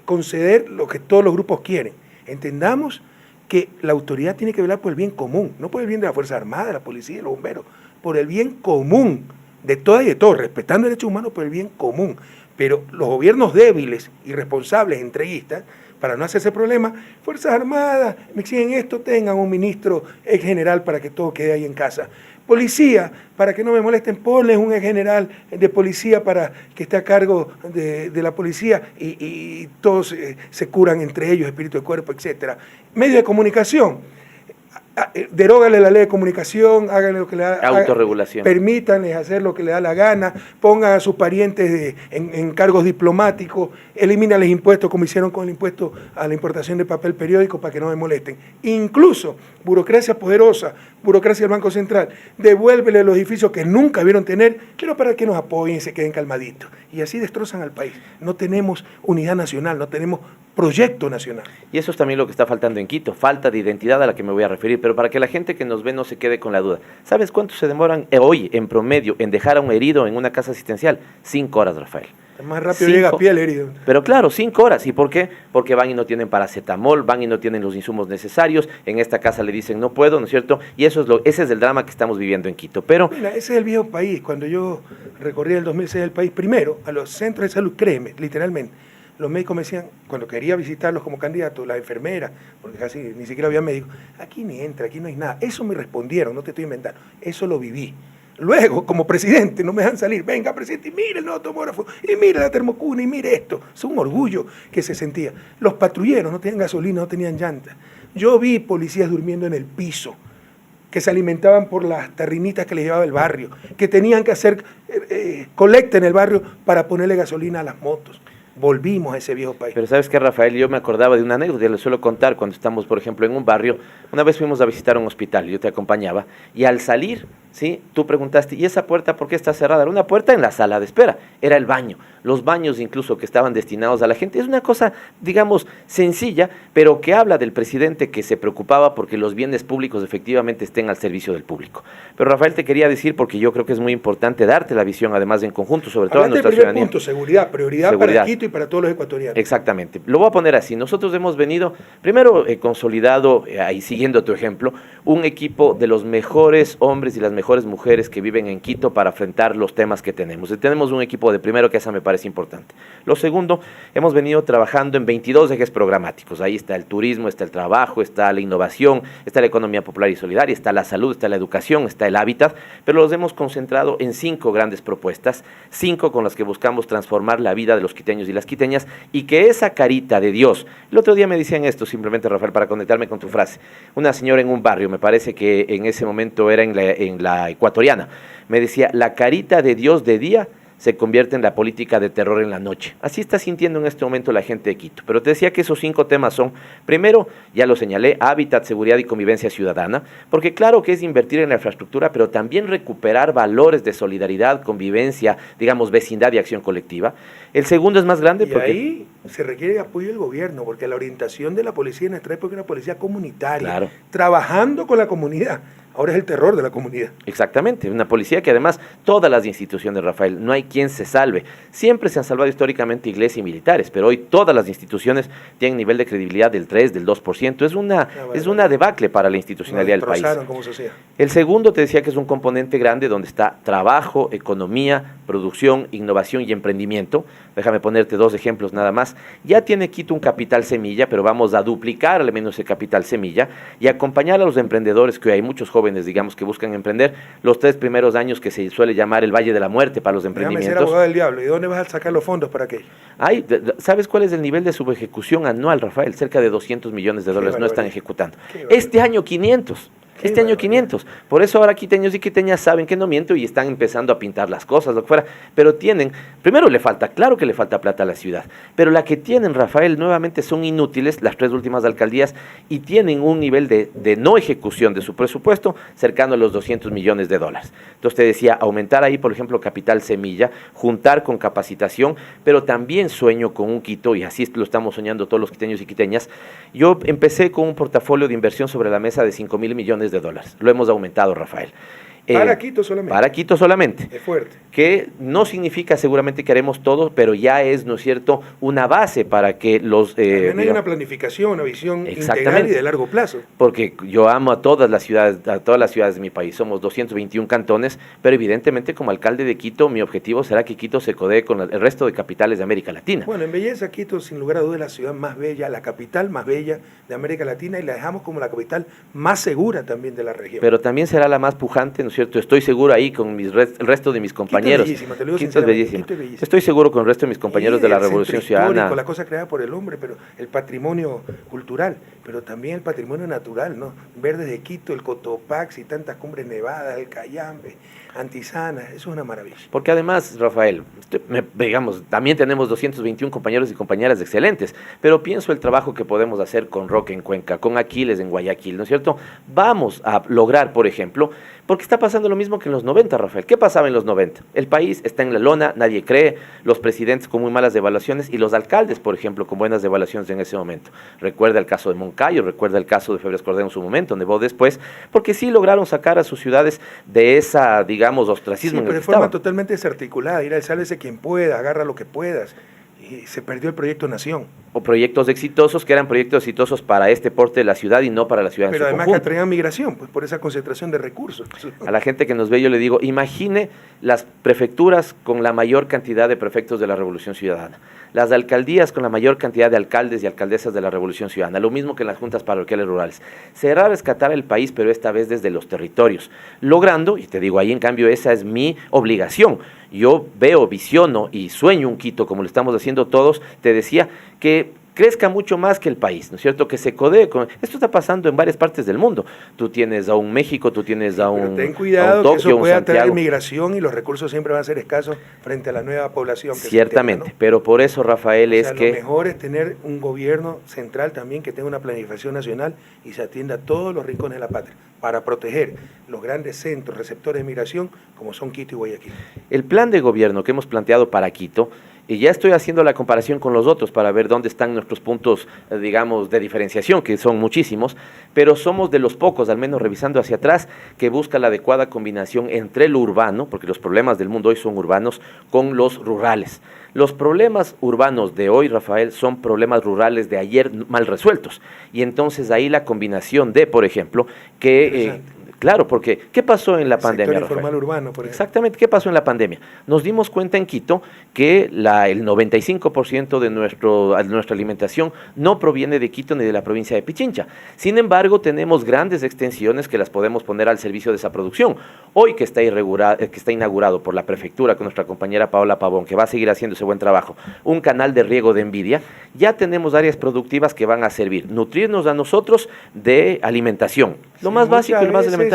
Speaker 1: conceder lo que todos los grupos quieren. Entendamos que la autoridad tiene que velar por el bien común, no por el bien de la Fuerza Armada, de la policía, de los bomberos, por el bien común, de todas y de todos, respetando derechos humanos por el bien común. Pero los gobiernos débiles, irresponsables, entreguistas, para no hacerse problema, Fuerzas Armadas, me exigen esto, tengan un ministro ex general para que todo quede ahí en casa. Policía, para que no me molesten, ponles un ex general de policía para que esté a cargo de la policía y todos se curan entre ellos, espíritu de cuerpo, etc. Medios de comunicación. Derógale la ley de comunicación, háganle lo que le da
Speaker 2: autorregulación.
Speaker 1: Permítanles hacer lo que le da la gana, pongan a sus parientes en cargos diplomáticos, elimínales impuestos como hicieron con el impuesto a la importación de papel periódico para que no me molesten. Incluso burocracia poderosa, burocracia del Banco Central, devuélvele los edificios que nunca vieron tener, pero para que nos apoyen y se queden calmaditos. Y así destrozan al país. No tenemos unidad nacional, no tenemos proyecto nacional.
Speaker 2: Y eso es también lo que está faltando en Quito, falta de identidad a la que me voy a referir, pero para que la gente que nos ve no se quede con la duda. ¿Sabes cuánto se demoran hoy en promedio en dejar a un herido en una casa asistencial? 5 horas, Rafael.
Speaker 1: Más rápido llega a pie el herido.
Speaker 2: Pero claro, 5 horas. ¿Y por qué? Porque van y no tienen paracetamol, van y no tienen los insumos necesarios. En esta casa le dicen no puedo, ¿no es cierto? Y ese es el drama que estamos viviendo en Quito. Pero
Speaker 1: mira, ese es el viejo país. Cuando yo recorrí el 2006 el país, primero a los centros de salud, créeme, literalmente, los médicos me decían, cuando quería visitarlos como candidato, las enfermeras, porque casi ni siquiera había médicos, aquí ni entra, aquí no hay nada. Eso me respondieron, no te estoy inventando, eso lo viví. Luego, como presidente, no me dejan salir. Venga, presidente, y mire el nuevo tomógrafo, y mire la termocuna, y mire esto. Es un orgullo que se sentía. Los patrulleros no tenían gasolina, no tenían llantas. Yo vi policías durmiendo en el piso, que se alimentaban por las tarrinitas que les llevaba el barrio, que tenían que hacer colecta en el barrio para ponerle gasolina a las motos. Volvimos a ese viejo país.
Speaker 2: Pero ¿sabes qué, Rafael? Yo me acordaba de una anécdota, les suelo contar cuando estamos, por ejemplo, en un barrio. Una vez fuimos a visitar un hospital, yo te acompañaba, y al salir, ¿sí? Tú preguntaste, ¿y esa puerta por qué está cerrada? Era una puerta en la sala de espera, era el baño. Los baños incluso que estaban destinados a la gente. Es una cosa, digamos, sencilla, pero que habla del presidente que se preocupaba porque los bienes públicos efectivamente estén al servicio del público. Pero Rafael, te quería decir, porque yo creo que es muy importante darte la visión, además en conjunto, sobre todo a nuestra ciudadanía.
Speaker 1: Punto, seguridad, prioridad para Quito y para todos los ecuatorianos.
Speaker 2: Exactamente. Lo voy a poner así. Nosotros hemos venido, primero consolidado, ahí siguiendo tu ejemplo, un equipo de los mejores hombres y las mejores mujeres que viven en Quito para enfrentar los temas que tenemos. Y tenemos un equipo de primero, que esa me parece importante. Lo segundo, hemos venido trabajando en 22 ejes programáticos. Ahí está el turismo, está el trabajo, está la innovación, está la economía popular y solidaria, está la salud, está la educación, está el hábitat, pero los hemos concentrado en 5 grandes propuestas, 5 con las que buscamos transformar la vida de los quiteños y las quiteñas, y que esa carita de Dios. El otro día me decían esto, simplemente, Rafael, para conectarme con tu frase. Una señora en un barrio, me parece que en ese momento era en la Ecuatoriana, me decía, la carita de Dios de día se convierte en la política de terror en la noche. Así está sintiendo en este momento la gente de Quito. Pero te decía que esos 5 temas son, primero, ya lo señalé, hábitat, seguridad y convivencia ciudadana, porque claro que es invertir en la infraestructura, pero también recuperar valores de solidaridad, convivencia, digamos, vecindad y acción colectiva. El segundo es más grande
Speaker 1: y
Speaker 2: porque
Speaker 1: ahí se requiere apoyo del gobierno, porque la orientación de la policía en nuestra época era una policía comunitaria,
Speaker 2: claro,
Speaker 1: trabajando con la comunidad. Ahora es el terror de la comunidad.
Speaker 2: Exactamente, una policía que además todas las instituciones, Rafael, no hay quien se salve. Siempre se han salvado históricamente iglesias y militares, pero hoy todas las instituciones tienen nivel de credibilidad del 3, del 2%. Es una debacle para la institucionalidad del país.
Speaker 1: Como sociedad.
Speaker 2: El segundo te decía que es un componente grande donde está trabajo, economía, producción, innovación y emprendimiento. Déjame ponerte 2 ejemplos nada más. Ya tiene Quito un capital semilla, pero vamos a duplicar al menos ese capital semilla y acompañar a los emprendedores, que hoy hay muchos jóvenes, digamos, que buscan emprender, los 3 primeros años que se suele llamar el Valle de la Muerte para los emprendimientos.
Speaker 1: Déjame ser abogado del diablo. ¿Y dónde vas a sacar los fondos para aquello?
Speaker 2: ¿Sabes cuál es el nivel de subejecución anual, Rafael? Cerca de $200 millones no están ejecutando. Este año 500. Este año 500. Por eso ahora quiteños y quiteñas saben que no miento y están empezando a pintar las cosas, lo que fuera. Pero tienen, primero claro que le falta plata a la ciudad, pero la que tienen, Rafael, nuevamente son inútiles, las 3 últimas alcaldías, y tienen un nivel de no ejecución de su presupuesto cercano a los $200 millones. Entonces te decía, aumentar ahí, por ejemplo, capital semilla, juntar con capacitación, pero también sueño con un Quito, y así lo estamos soñando todos los quiteños y quiteñas. Yo empecé con un portafolio de inversión sobre la mesa de $5,000 millones. Lo hemos aumentado, Rafael.
Speaker 1: Para Quito solamente.
Speaker 2: Para Quito solamente.
Speaker 1: Es fuerte.
Speaker 2: Que no significa seguramente que haremos todo, pero ya es, ¿no es cierto?, una base para que los...
Speaker 1: También hay una planificación, una visión integral y de largo plazo.
Speaker 2: Porque yo amo a todas las ciudades de mi país, somos 221 cantones, pero evidentemente como alcalde de Quito, mi objetivo será que Quito se codee con el resto de capitales de América Latina.
Speaker 1: Bueno, en belleza, Quito sin lugar a dudas es la ciudad más bella, la capital más bella de América Latina, y la dejamos como la capital más segura también de la región.
Speaker 2: Pero también será la más pujante, ¿no es cierto? Estoy seguro ahí con el resto de mis compañeros.
Speaker 1: Quito es bellísima, te lo digo
Speaker 2: Quito es bellísima.
Speaker 1: Quito es bellísima.
Speaker 2: Estoy seguro con el resto de mis compañeros de la Revolución Ciudadana.
Speaker 1: La cosa creada por el hombre, pero el patrimonio cultural, pero también el patrimonio natural, ¿no? Ver desde Quito el Cotopaxi, tantas cumbres nevadas, el Cayambe, Antizana, eso es una maravilla.
Speaker 2: Porque además, Rafael, digamos, también tenemos 221 compañeros y compañeras excelentes, pero pienso el trabajo que podemos hacer con Roque en Cuenca, con Aquiles en Guayaquil, ¿no es cierto? Vamos a lograr, por ejemplo, porque está pasando lo mismo que en los 90, Rafael. ¿Qué pasaba en los 90? El país está en la lona, nadie cree, los presidentes con muy malas evaluaciones y los alcaldes, por ejemplo, con buenas evaluaciones en ese momento. Recuerda el caso de Moncayo, recuerda el caso de Febres Cordero en su momento, Nevó después, porque sí lograron sacar a sus ciudades de esa, digamos, ostracismo.
Speaker 1: Sí, pero de forma totalmente desarticulada, ir al sálvese quien pueda, agarra lo que puedas. Y se perdió el proyecto Nación.
Speaker 2: O proyectos exitosos que eran proyectos exitosos para este porte de la ciudad y no para la ciudad en su conjunto.
Speaker 1: Pero además que atraían migración, pues por esa concentración de recursos.
Speaker 2: A la gente que nos ve yo le digo, imagine las prefecturas con la mayor cantidad de prefectos de la Revolución Ciudadana, las alcaldías con la mayor cantidad de alcaldes y alcaldesas de la Revolución Ciudadana, lo mismo que en las juntas parroquiales rurales. Será rescatar el país, pero esta vez desde los territorios, logrando, y te digo, ahí en cambio esa es mi obligación. Yo veo, visiono y sueño un Quito, como lo estamos haciendo todos, te decía, que crezca mucho más que el país, ¿no es cierto? Que se codee con... Esto está pasando en varias partes del mundo. Tú tienes a un México, tú tienes a un
Speaker 1: ten cuidado,
Speaker 2: Tokio,
Speaker 1: que eso puede atraer
Speaker 2: Santiago.
Speaker 1: Migración y los recursos siempre van a ser escasos frente a la nueva población. Que
Speaker 2: Ciertamente,
Speaker 1: se integra, ¿no?
Speaker 2: pero por eso, Rafael, es que...
Speaker 1: Lo mejor es tener un gobierno central también que tenga una planificación nacional y se atienda a todos los rincones de la patria para proteger los grandes centros receptores de migración como son Quito y Guayaquil.
Speaker 2: El plan de gobierno que hemos planteado para Quito, y ya estoy haciendo la comparación con los otros para ver dónde están nuestros puntos, digamos, de diferenciación, que son muchísimos, pero somos de los pocos, al menos revisando hacia atrás, que busca la adecuada combinación entre lo urbano, porque los problemas del mundo hoy son urbanos, con los rurales. Los problemas urbanos de hoy, Rafael, son problemas rurales de ayer mal resueltos. Y entonces ahí la combinación de, por ejemplo, que... Claro, porque ¿qué pasó en la pandemia,
Speaker 1: Sector informal
Speaker 2: Rafael?
Speaker 1: urbano, por ejemplo.
Speaker 2: Exactamente, ¿qué pasó en la pandemia? Nos dimos cuenta en Quito que el 95% de nuestra alimentación no proviene de Quito ni de la provincia de Pichincha. Sin embargo, tenemos grandes extensiones que las podemos poner al servicio de esa producción. Hoy que está inaugurado por la prefectura con nuestra compañera Paola Pavón, que va a seguir haciendo ese buen trabajo, un canal de riego de Envidia, ya tenemos áreas productivas que van a servir, nutrirnos a nosotros de alimentación, lo más básico y lo más elemental.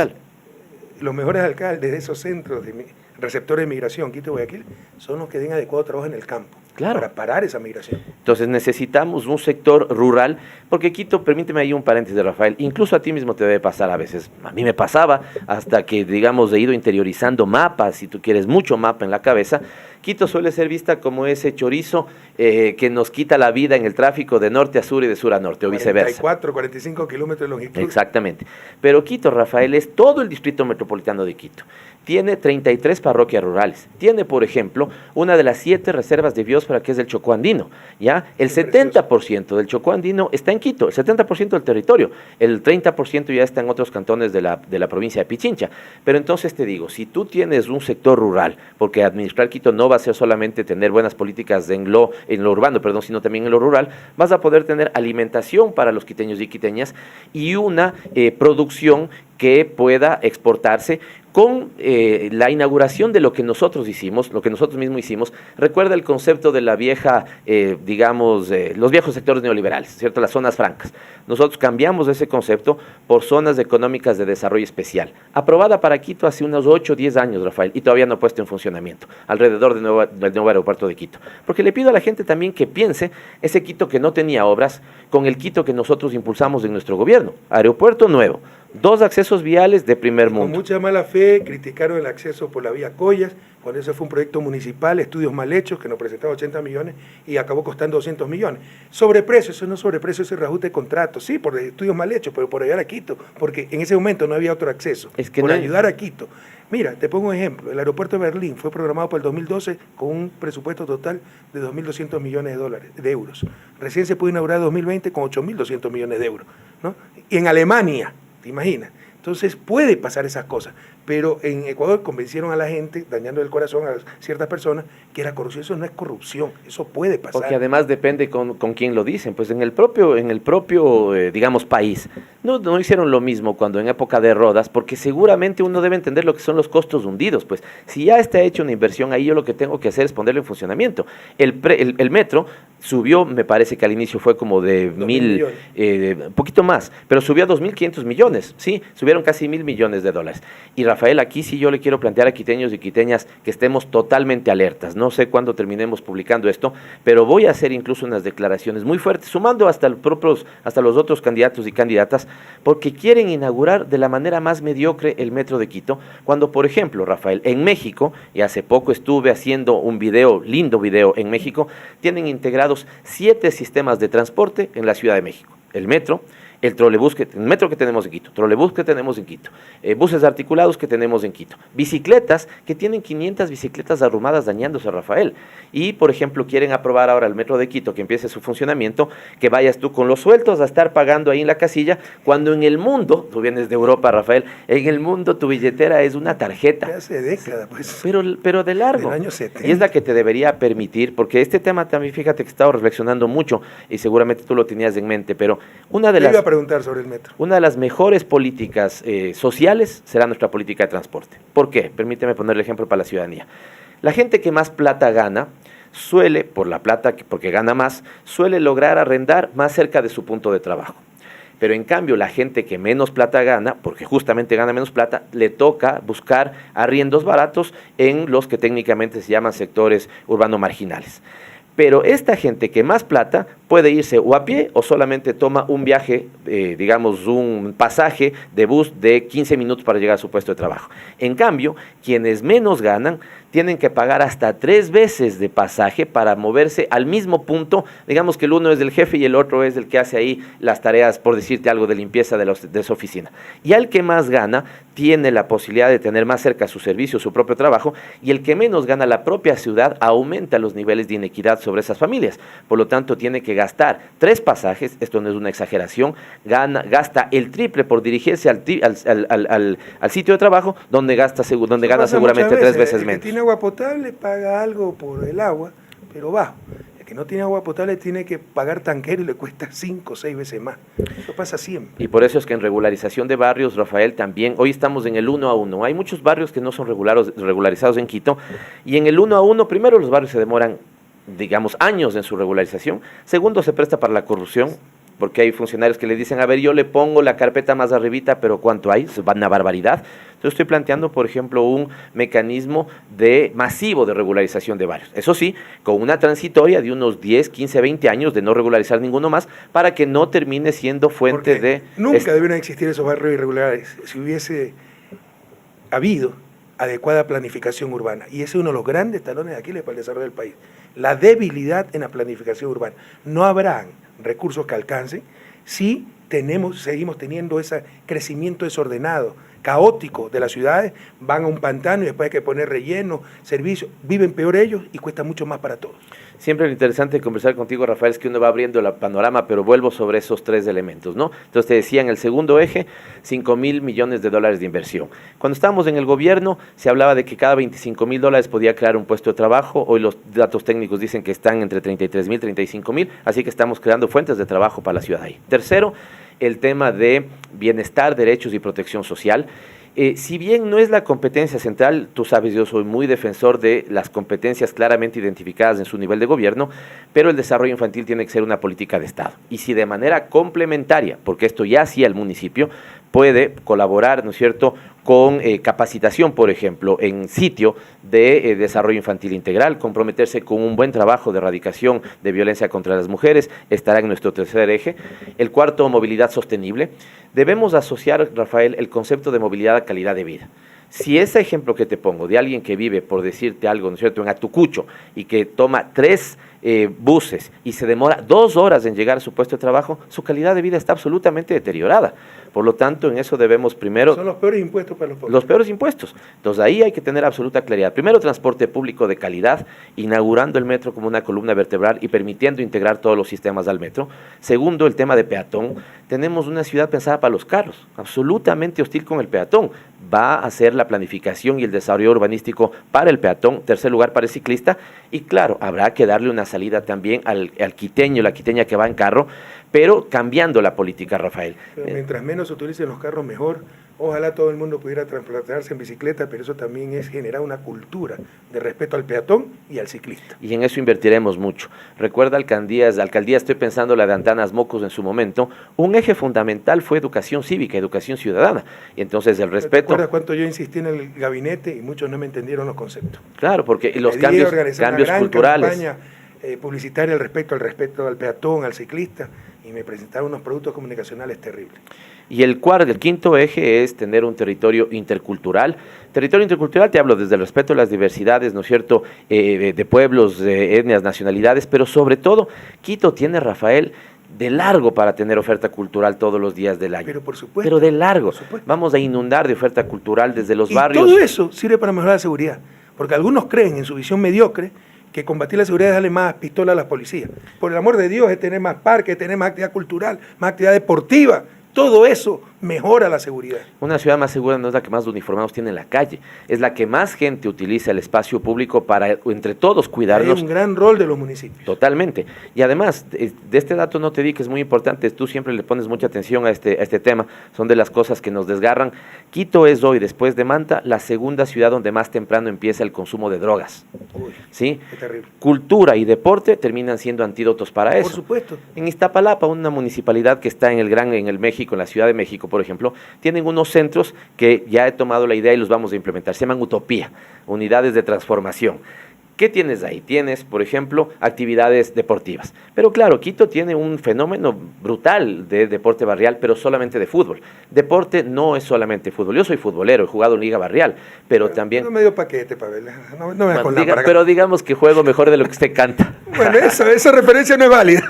Speaker 1: Los mejores alcaldes de esos centros de receptores de migración, Quito y Guayaquil, son los que den adecuado trabajo en el campo.
Speaker 2: Claro.
Speaker 1: Para parar esa migración.
Speaker 2: Entonces necesitamos un sector rural, porque Quito, permíteme ahí un paréntesis, Rafael, incluso a ti mismo te debe pasar a veces, a mí me pasaba, hasta que, digamos, he ido interiorizando mapas, si tú quieres mucho mapa en la cabeza, Quito suele ser vista como ese chorizo que nos quita la vida en el tráfico de norte a sur y de sur a norte, o viceversa.
Speaker 1: 45 kilómetros de longitud.
Speaker 2: Exactamente. Pero Quito, Rafael, es todo el distrito metropolitano de Quito. Tiene 33 parroquias rurales. Tiene, por ejemplo, una de las 7 reservas de biosfera que es el Chocó Andino. ¿Ya? El 70% del Chocó Andino está en Quito, el 70% del territorio. El 30% ya está en otros cantones de la provincia de Pichincha. Pero entonces te digo, si tú tienes un sector rural, porque administrar Quito no va a ser solamente tener buenas políticas en lo urbano, sino también en lo rural, vas a poder tener alimentación para los quiteños y quiteñas y una producción que pueda exportarse con la inauguración de lo que nosotros hicimos, lo que nosotros mismos hicimos. Recuerda el concepto de la vieja, los viejos sectores neoliberales, ¿cierto? Las zonas francas. Nosotros cambiamos ese concepto por zonas económicas de desarrollo especial, aprobada para Quito hace unos 8 o 10 años, Rafael, y todavía no puesto en funcionamiento, alrededor del nuevo aeropuerto de Quito. Porque le pido a la gente también que piense ese Quito que no tenía obras con el Quito que nosotros impulsamos en nuestro gobierno. Aeropuerto nuevo, 2 accesos viales de primer
Speaker 1: Con
Speaker 2: mundo.
Speaker 1: mucha mala fe criticaron el acceso por la vía Collas, cuando ese fue un proyecto municipal, estudios mal hechos, que nos presentaba 80 millones y acabó costando 200 millones. Sobreprecio, eso no es sobreprecio, ese es reajuste de contrato, sí, por estudios mal hechos, pero por ayudar a Quito, porque en ese momento no había otro acceso,
Speaker 2: Es que
Speaker 1: por
Speaker 2: no
Speaker 1: ayudar a Quito. Mira, te pongo un ejemplo, el aeropuerto de Berlín fue programado para el 2012 con un presupuesto total de 2.200 millones de euros. Recién se pudo inaugurar en 2020 con 8.200 millones de euros, ¿no? Y en Alemania, ¿te imaginas? Entonces puede pasar esas cosas, pero en Ecuador convencieron a la gente, dañando el corazón a ciertas personas, que era corrupción. Eso no es corrupción, eso puede pasar.
Speaker 2: Porque además depende con quién lo dicen. Pues en el propio digamos, país, no hicieron lo mismo cuando en época de Rodas, porque seguramente uno debe entender lo que son los costos hundidos. Pues si ya está hecha una inversión ahí, yo lo que tengo que hacer es ponerlo en funcionamiento. El metro subió, me parece que al inicio fue como de 1.000, un poquito más, pero subió a 2.500 millones, sí, subieron casi 1.000 millones de dólares. Y Rafael, aquí sí yo le quiero plantear a quiteños y quiteñas que estemos totalmente alertas. No sé cuándo terminemos publicando esto, pero voy a hacer incluso unas declaraciones muy fuertes, sumando hasta los otros candidatos y candidatas, porque quieren inaugurar de la manera más mediocre el metro de Quito, cuando, por ejemplo, Rafael, en México, y hace poco estuve haciendo un video, lindo video en México, tienen integrado 7 sistemas de transporte en la Ciudad de México. El metro, el trolebús, el metro que tenemos en Quito, trolebús que tenemos en Quito, buses articulados que tenemos en Quito, bicicletas que tienen 500 bicicletas arrumadas dañándose, Rafael. Y, por ejemplo, quieren aprobar ahora el metro de Quito, que empiece su funcionamiento, que vayas tú con los sueltos a estar pagando ahí en la casilla, cuando en el mundo, tú vienes de Europa, Rafael, en el mundo tu billetera es una tarjeta.
Speaker 1: Hace décadas, pues.
Speaker 2: Pero de largo.
Speaker 1: Del año 70.
Speaker 2: Y es la que te debería permitir, porque este tema también, fíjate que he estado reflexionando mucho, y seguramente tú lo tenías en mente, pero una de
Speaker 1: Te iba a
Speaker 2: las...
Speaker 1: preguntar sobre el metro.
Speaker 2: Una de las mejores políticas sociales será nuestra política de transporte. ¿Por qué? Permíteme poner el ejemplo para la ciudadanía. La gente que más plata gana suele, porque gana más, suele lograr arrendar más cerca de su punto de trabajo. Pero en cambio la gente que menos plata gana, porque justamente gana menos plata, le toca buscar arriendos baratos en los que técnicamente se llaman sectores urbanos marginales. Pero esta gente que más plata puede irse o a pie o solamente toma un viaje, digamos un pasaje de bus de 15 minutos para llegar a su puesto de trabajo. En cambio, quienes menos ganan tienen que pagar hasta 3 veces de pasaje para moverse al mismo punto. Digamos que el uno es del jefe y el otro es el que hace ahí las tareas, por decirte algo, de limpieza de su oficina. Y al que más gana tiene la posibilidad de tener más cerca su servicio, su propio trabajo, y el que menos gana, la propia ciudad aumenta los niveles de inequidad sobre esas familias. Por lo tanto, tiene que gastar 3 pasajes, esto no es una exageración, gasta el triple por dirigirse al sitio de trabajo, donde gana seguramente 3 veces menos.
Speaker 1: El que tiene agua potable paga algo por el agua, pero bajo. El que no tiene agua potable tiene que pagar tanquero y le cuesta 5 o 6 veces más. Eso pasa siempre.
Speaker 2: Y por eso es que en regularización de barrios, Rafael, también, hoy estamos en el 1 a 1. Hay muchos barrios que no son regularizados en Quito, y en el 1 a 1, primero los barrios se demoran, digamos, años en su regularización. Segundo, se presta para la corrupción, porque hay funcionarios que le dicen, a ver, yo le pongo la carpeta más arribita, pero ¿cuánto hay? Es una barbaridad. Entonces estoy planteando, por ejemplo, un mecanismo masivo de regularización de barrios. Eso sí, con una transitoria de unos 10, 15, 20 años de no regularizar ninguno más, para que no termine siendo fuente de...
Speaker 1: Nunca debieron existir esos barrios irregulares si hubiese habido adecuada planificación urbana. Y ese es uno de los grandes talones de Aquiles para el desarrollo del país. La debilidad en la planificación urbana. No habrán recursos que alcancen si seguimos teniendo ese crecimiento desordenado, caótico de las ciudades. Van a un pantano y después hay que poner relleno, servicios. Viven peor ellos y cuesta mucho más para todos.
Speaker 2: Siempre lo interesante de conversar contigo, Rafael, es que uno va abriendo el panorama, pero vuelvo sobre esos 3 elementos, ¿no? Entonces te decía, en el segundo eje, 5.000 millones de dólares de inversión. Cuando estábamos en el gobierno, se hablaba de que cada 25.000 dólares podía crear un puesto de trabajo. Hoy los datos técnicos dicen que están entre 33.000 y 35.000, así que estamos creando fuentes de trabajo para la ciudad ahí. Tercero, el tema de bienestar, derechos y protección social. Si bien no es la competencia central, tú sabes, yo soy muy defensor de las competencias claramente identificadas en su nivel de gobierno, pero el desarrollo infantil tiene que ser una política de Estado. Y si de manera complementaria, porque esto ya hacía el municipio, puede colaborar, ¿no es cierto?, con capacitación, por ejemplo, en sitio de desarrollo infantil integral, comprometerse con un buen trabajo de erradicación de violencia contra las mujeres, estará en nuestro tercer eje. El cuarto, movilidad sostenible. Debemos asociar, Rafael, el concepto de movilidad a calidad de vida. Si ese ejemplo que te pongo de alguien que vive, por decirte algo, ¿no es cierto?, en Atucucho y que toma 3 buses y se demora 2 horas en llegar a su puesto de trabajo, su calidad de vida está absolutamente deteriorada. Por lo tanto, en eso debemos primero...
Speaker 1: Son los peores impuestos para los pobres.
Speaker 2: Los peores impuestos. Entonces, ahí hay que tener absoluta claridad. Primero, transporte público de calidad, inaugurando el metro como una columna vertebral y permitiendo integrar todos los sistemas al metro. Segundo, el tema de peatón. Tenemos una ciudad pensada para los carros, absolutamente hostil con el peatón. Va a hacer la planificación y el desarrollo urbanístico para el peatón. Tercer lugar, para el ciclista. Y claro, habrá que darle una salida también al quiteño, la quiteña que va en carro, pero cambiando la política, Rafael.
Speaker 1: Pero mientras menos se utilicen los carros, mejor. Ojalá todo el mundo pudiera transportarse en bicicleta, pero eso también es generar una cultura de respeto al peatón y al ciclista.
Speaker 2: Y en eso invertiremos mucho. Recuerda, alcaldía, estoy pensando la de Antanas Mocos en su momento, un eje fundamental fue educación cívica, educación ciudadana. Y entonces el respeto...
Speaker 1: ¿Recuerdas cuánto yo insistí en el gabinete y muchos no me entendieron los conceptos?
Speaker 2: Claro, porque los cambios culturales...
Speaker 1: Campaña publicitaria al respeto al peatón, al ciclista, y me presentaron unos productos comunicacionales terribles.
Speaker 2: Y el quinto eje es tener un territorio intercultural. Territorio intercultural, te hablo desde el respeto a las diversidades, ¿no es cierto?, de pueblos, de etnias, nacionalidades, pero sobre todo, Quito tiene, Rafael, de largo para tener oferta cultural todos los días del año.
Speaker 1: Pero por supuesto.
Speaker 2: Pero de largo. Vamos a inundar de oferta cultural desde los barrios.
Speaker 1: Y todo eso sirve para mejorar la seguridad, porque algunos creen en su visión mediocre que combatir la seguridad es darle más pistola a las policías. Por el amor de Dios, es tener más parques, es tener más actividad cultural, más actividad deportiva. Todo eso mejora la seguridad.
Speaker 2: Una ciudad más segura no es la que más uniformados tiene en la calle, es la que más gente utiliza el espacio público para entre todos cuidarlos.
Speaker 1: Hay un gran rol de los municipios.
Speaker 2: Totalmente. Y además, de este dato no te di que es muy importante, tú siempre le pones mucha atención a este tema, son de las cosas que nos desgarran. Quito es hoy, después de Manta, la segunda ciudad donde más temprano empieza el consumo de drogas.
Speaker 1: Uy,
Speaker 2: ¿sí?
Speaker 1: Qué terrible.
Speaker 2: Cultura y deporte terminan siendo antídotos para eso.
Speaker 1: Por supuesto.
Speaker 2: En Iztapalapa, una municipalidad que está en el México, en la Ciudad de México, por ejemplo, tienen unos centros que ya he tomado la idea y los vamos a implementar. Se llaman Utopía, unidades de transformación. ¿Qué tienes ahí? Tienes, por ejemplo, actividades deportivas. Pero claro, Quito tiene un fenómeno brutal de deporte barrial, pero solamente de fútbol. Deporte no es solamente fútbol. Yo soy futbolero, he jugado en Liga Barrial, pero también...
Speaker 1: No me dio paquete, Pavel. No me con la
Speaker 2: pero digamos que juego mejor de lo que usted canta.
Speaker 1: Bueno, esa referencia no es válida.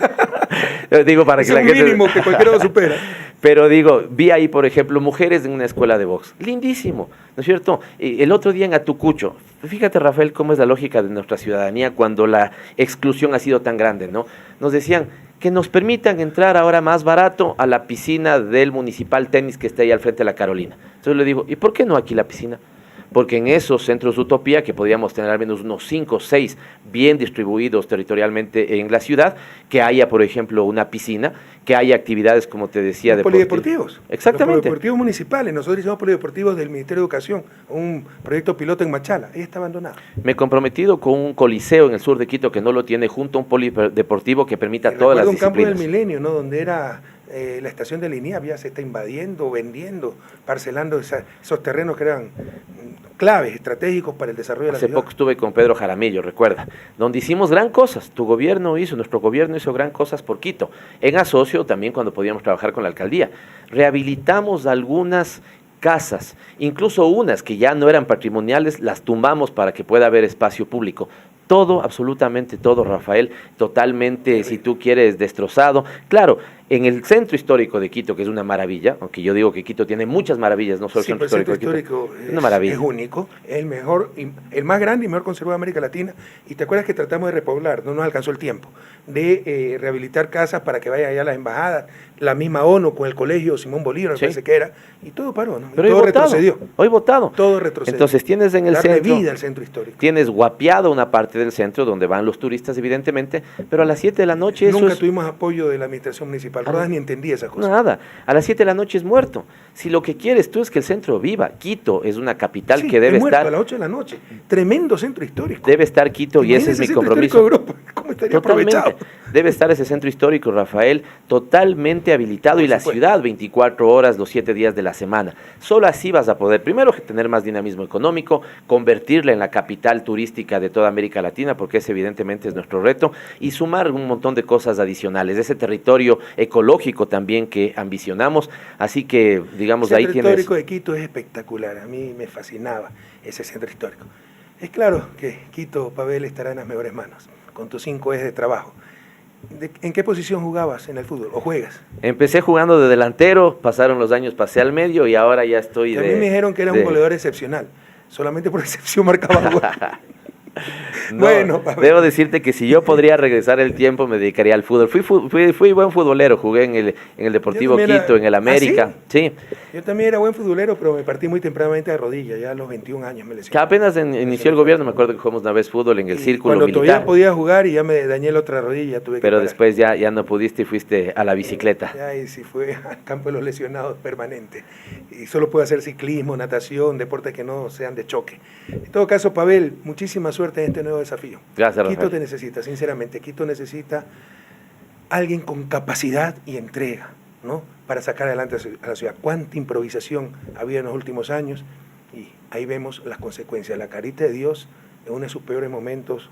Speaker 2: Digo, para
Speaker 1: es
Speaker 2: que la
Speaker 1: un
Speaker 2: gente...
Speaker 1: mínimo que cualquiera lo supera.
Speaker 2: Pero digo, vi ahí, por ejemplo, mujeres en una escuela de box. Lindísimo, ¿no es cierto? El otro día en Atucucho, fíjate, Rafael, cómo es la lógica de nuestra ciudadanía cuando la exclusión ha sido tan grande, ¿no? Nos decían que nos permitan entrar ahora más barato a la piscina del Municipal Tenis que está ahí al frente de la Carolina. Entonces le digo, ¿y por qué no aquí la piscina? Porque en esos centros de Utopía, que podríamos tener al menos unos 5 o 6 bien distribuidos territorialmente en la ciudad, que haya, por ejemplo, una piscina, que haya actividades, como te decía,
Speaker 1: polideportivos.
Speaker 2: Exactamente.
Speaker 1: Los polideportivos municipales. Nosotros hicimos polideportivos del Ministerio de Educación, un proyecto piloto en Machala. Ahí está abandonado.
Speaker 2: Me he comprometido con un coliseo en el sur de Quito que no lo tiene, junto a un polideportivo que permita todas las disciplinas.
Speaker 1: Un campo del Milenio, ¿no?, donde era... la estación de Liniap ya se está invadiendo, vendiendo, parcelando esos terrenos que eran claves, estratégicos para el desarrollo de la ciudad.
Speaker 2: Hace poco estuve con Pedro Jaramillo, recuerda, donde hicimos gran cosas. Nuestro gobierno hizo gran cosas por Quito, en asocio también cuando podíamos trabajar con la alcaldía. Rehabilitamos algunas casas, incluso unas que ya no eran patrimoniales, las tumbamos para que pueda haber espacio público. Todo, absolutamente todo, Rafael, totalmente, si tú quieres, destrozado. Claro, en el centro histórico de Quito, que es una maravilla, aunque yo digo que Quito tiene muchas maravillas, no solo el centro histórico de Quito.
Speaker 1: Es una maravilla. Es único, el más grande y mejor conservado de América Latina. Y te acuerdas que tratamos de repoblar, no nos alcanzó el tiempo, de rehabilitar casas para que vayan allá las embajadas, la misma ONU con el colegio Simón Bolívar,
Speaker 2: sí,
Speaker 1: parece que era, y todo paró, ¿no?
Speaker 2: Pero
Speaker 1: todo retrocedió.
Speaker 2: Hoy votado.
Speaker 1: Todo retrocedió.
Speaker 2: Entonces tienes en el
Speaker 1: darle
Speaker 2: centro,
Speaker 1: vida al centro histórico.
Speaker 2: Tienes guapiado una parte del centro donde van los turistas, evidentemente, pero a las 7 de la noche
Speaker 1: Nunca tuvimos apoyo de la administración municipal, Rodas ni entendía esas cosas.
Speaker 2: Nada, a las 7 de la noche es muerto. Si lo que quieres tú es que el centro viva, Quito es una capital que debe estar...
Speaker 1: a las 8 de la noche, tremendo centro histórico.
Speaker 2: Debe estar Quito y ese es mi compromiso.
Speaker 1: Europa, ¿cómo estaría aprovechado?
Speaker 2: debe estar ese centro histórico, Rafael, totalmente habilitado y la ciudad 24 horas los 7 días de la semana. Solo así vas a poder, primero, tener más dinamismo económico, convertirla en la capital turística de toda América Latina, porque ese evidentemente es nuestro reto, y sumar un montón de cosas adicionales, ese territorio ecológico también que ambicionamos. Así que, digamos,
Speaker 1: El
Speaker 2: ahí
Speaker 1: centro
Speaker 2: tienes...
Speaker 1: histórico de Quito es espectacular, a mí me fascinaba ese centro histórico. Es claro que Quito, Pavel, estará en las mejores manos, con tus 5 ejes de trabajo. ¿En qué posición jugabas en el fútbol o juegas?
Speaker 2: Empecé jugando de delantero, pasaron los años, pasé al medio y ahora ya estoy
Speaker 1: A mí me dijeron que era un goleador excepcional, solamente por excepción marcaba gol.
Speaker 2: No,
Speaker 1: bueno,
Speaker 2: debo decirte que si yo podría regresar el tiempo me dedicaría al fútbol. Fui buen futbolero, jugué en el Deportivo Quito, en el América.
Speaker 1: ¿Ah, sí?
Speaker 2: Sí.
Speaker 1: Yo también era buen futbolero, pero me partí muy tempranamente de rodilla, ya a los 21 años me lesioné.
Speaker 2: Que apenas inició el gobierno, me acuerdo que jugamos una vez fútbol en el círculo
Speaker 1: cuando
Speaker 2: militar.
Speaker 1: Todavía podía jugar y ya me dañé la otra rodilla, tuve que
Speaker 2: Pero
Speaker 1: parar.
Speaker 2: después ya no pudiste y fuiste a la bicicleta.
Speaker 1: Ya, y sí fue al campo de los lesionados permanente. Y solo puedo hacer ciclismo, natación, deportes que no sean de choque. En todo caso, Pavel, muchísima suerte en este nuevo desafío.
Speaker 2: Gracias,
Speaker 1: Quito
Speaker 2: Rafael.
Speaker 1: te necesita, sinceramente. Quito necesita alguien con capacidad y entrega, ¿no? Para sacar adelante a la ciudad. Cuánta improvisación había en los últimos años y ahí vemos las consecuencias. La carita de Dios en uno de sus peores momentos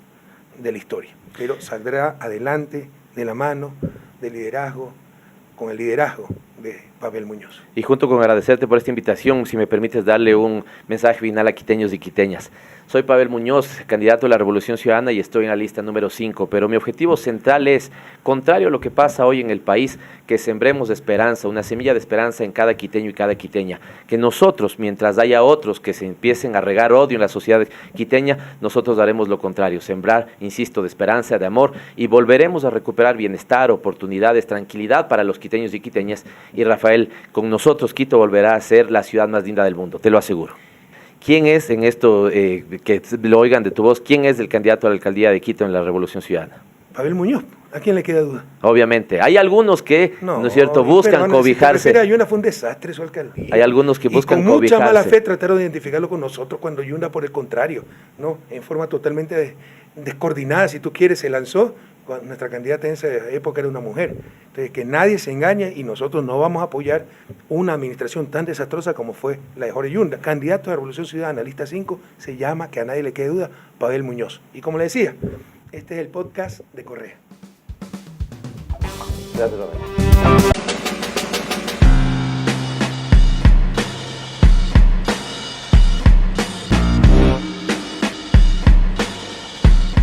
Speaker 1: de la historia, pero saldrá adelante de la mano del liderazgo, con el liderazgo de Pavel Muñoz.
Speaker 2: Y junto con agradecerte por esta invitación, si me permites darle un mensaje final a quiteños y quiteñas. Soy Pavel Muñoz, candidato a la Revolución Ciudadana y estoy en la lista número 5, pero mi objetivo central es, contrario a lo que pasa hoy en el país, que sembremos esperanza, una semilla de esperanza en cada quiteño y cada quiteña. Que nosotros, mientras haya otros que se empiecen a regar odio en la sociedad quiteña, nosotros haremos lo contrario, sembrar, insisto, de esperanza, de amor, y volveremos a recuperar bienestar, oportunidades, tranquilidad para los quiteños y quiteñas. Y Rafael, con nosotros Quito volverá a ser la ciudad más linda del mundo, te lo aseguro. ¿Quién es, en esto, que lo oigan de tu voz, quién es el candidato a la alcaldía de Quito en la Revolución Ciudadana?
Speaker 1: Pavel Muñoz, ¿a quién le queda duda?
Speaker 2: Obviamente. Hay algunos que, ¿no es cierto?, buscan cobijarse.
Speaker 1: Yunda fue un desastre su alcaldía.
Speaker 2: Hay algunos que buscan
Speaker 1: cobijarse. Y con mucha mala fe
Speaker 2: cobijarse.
Speaker 1: trataron de identificarlo con nosotros cuando Yunda, por el contrario, ¿no? En forma totalmente descoordinada, si tú quieres, se lanzó. Nuestra candidata en esa época era una mujer. Entonces, que nadie se engañe y nosotros no vamos a apoyar una administración tan desastrosa como fue la de Jorge Yunda. Candidato de Revolución Ciudadana, lista 5, se llama, que a nadie le quede duda, Pavel Muñoz. Y como le decía, este es el podcast de Correa.
Speaker 2: Gracias, Rafael.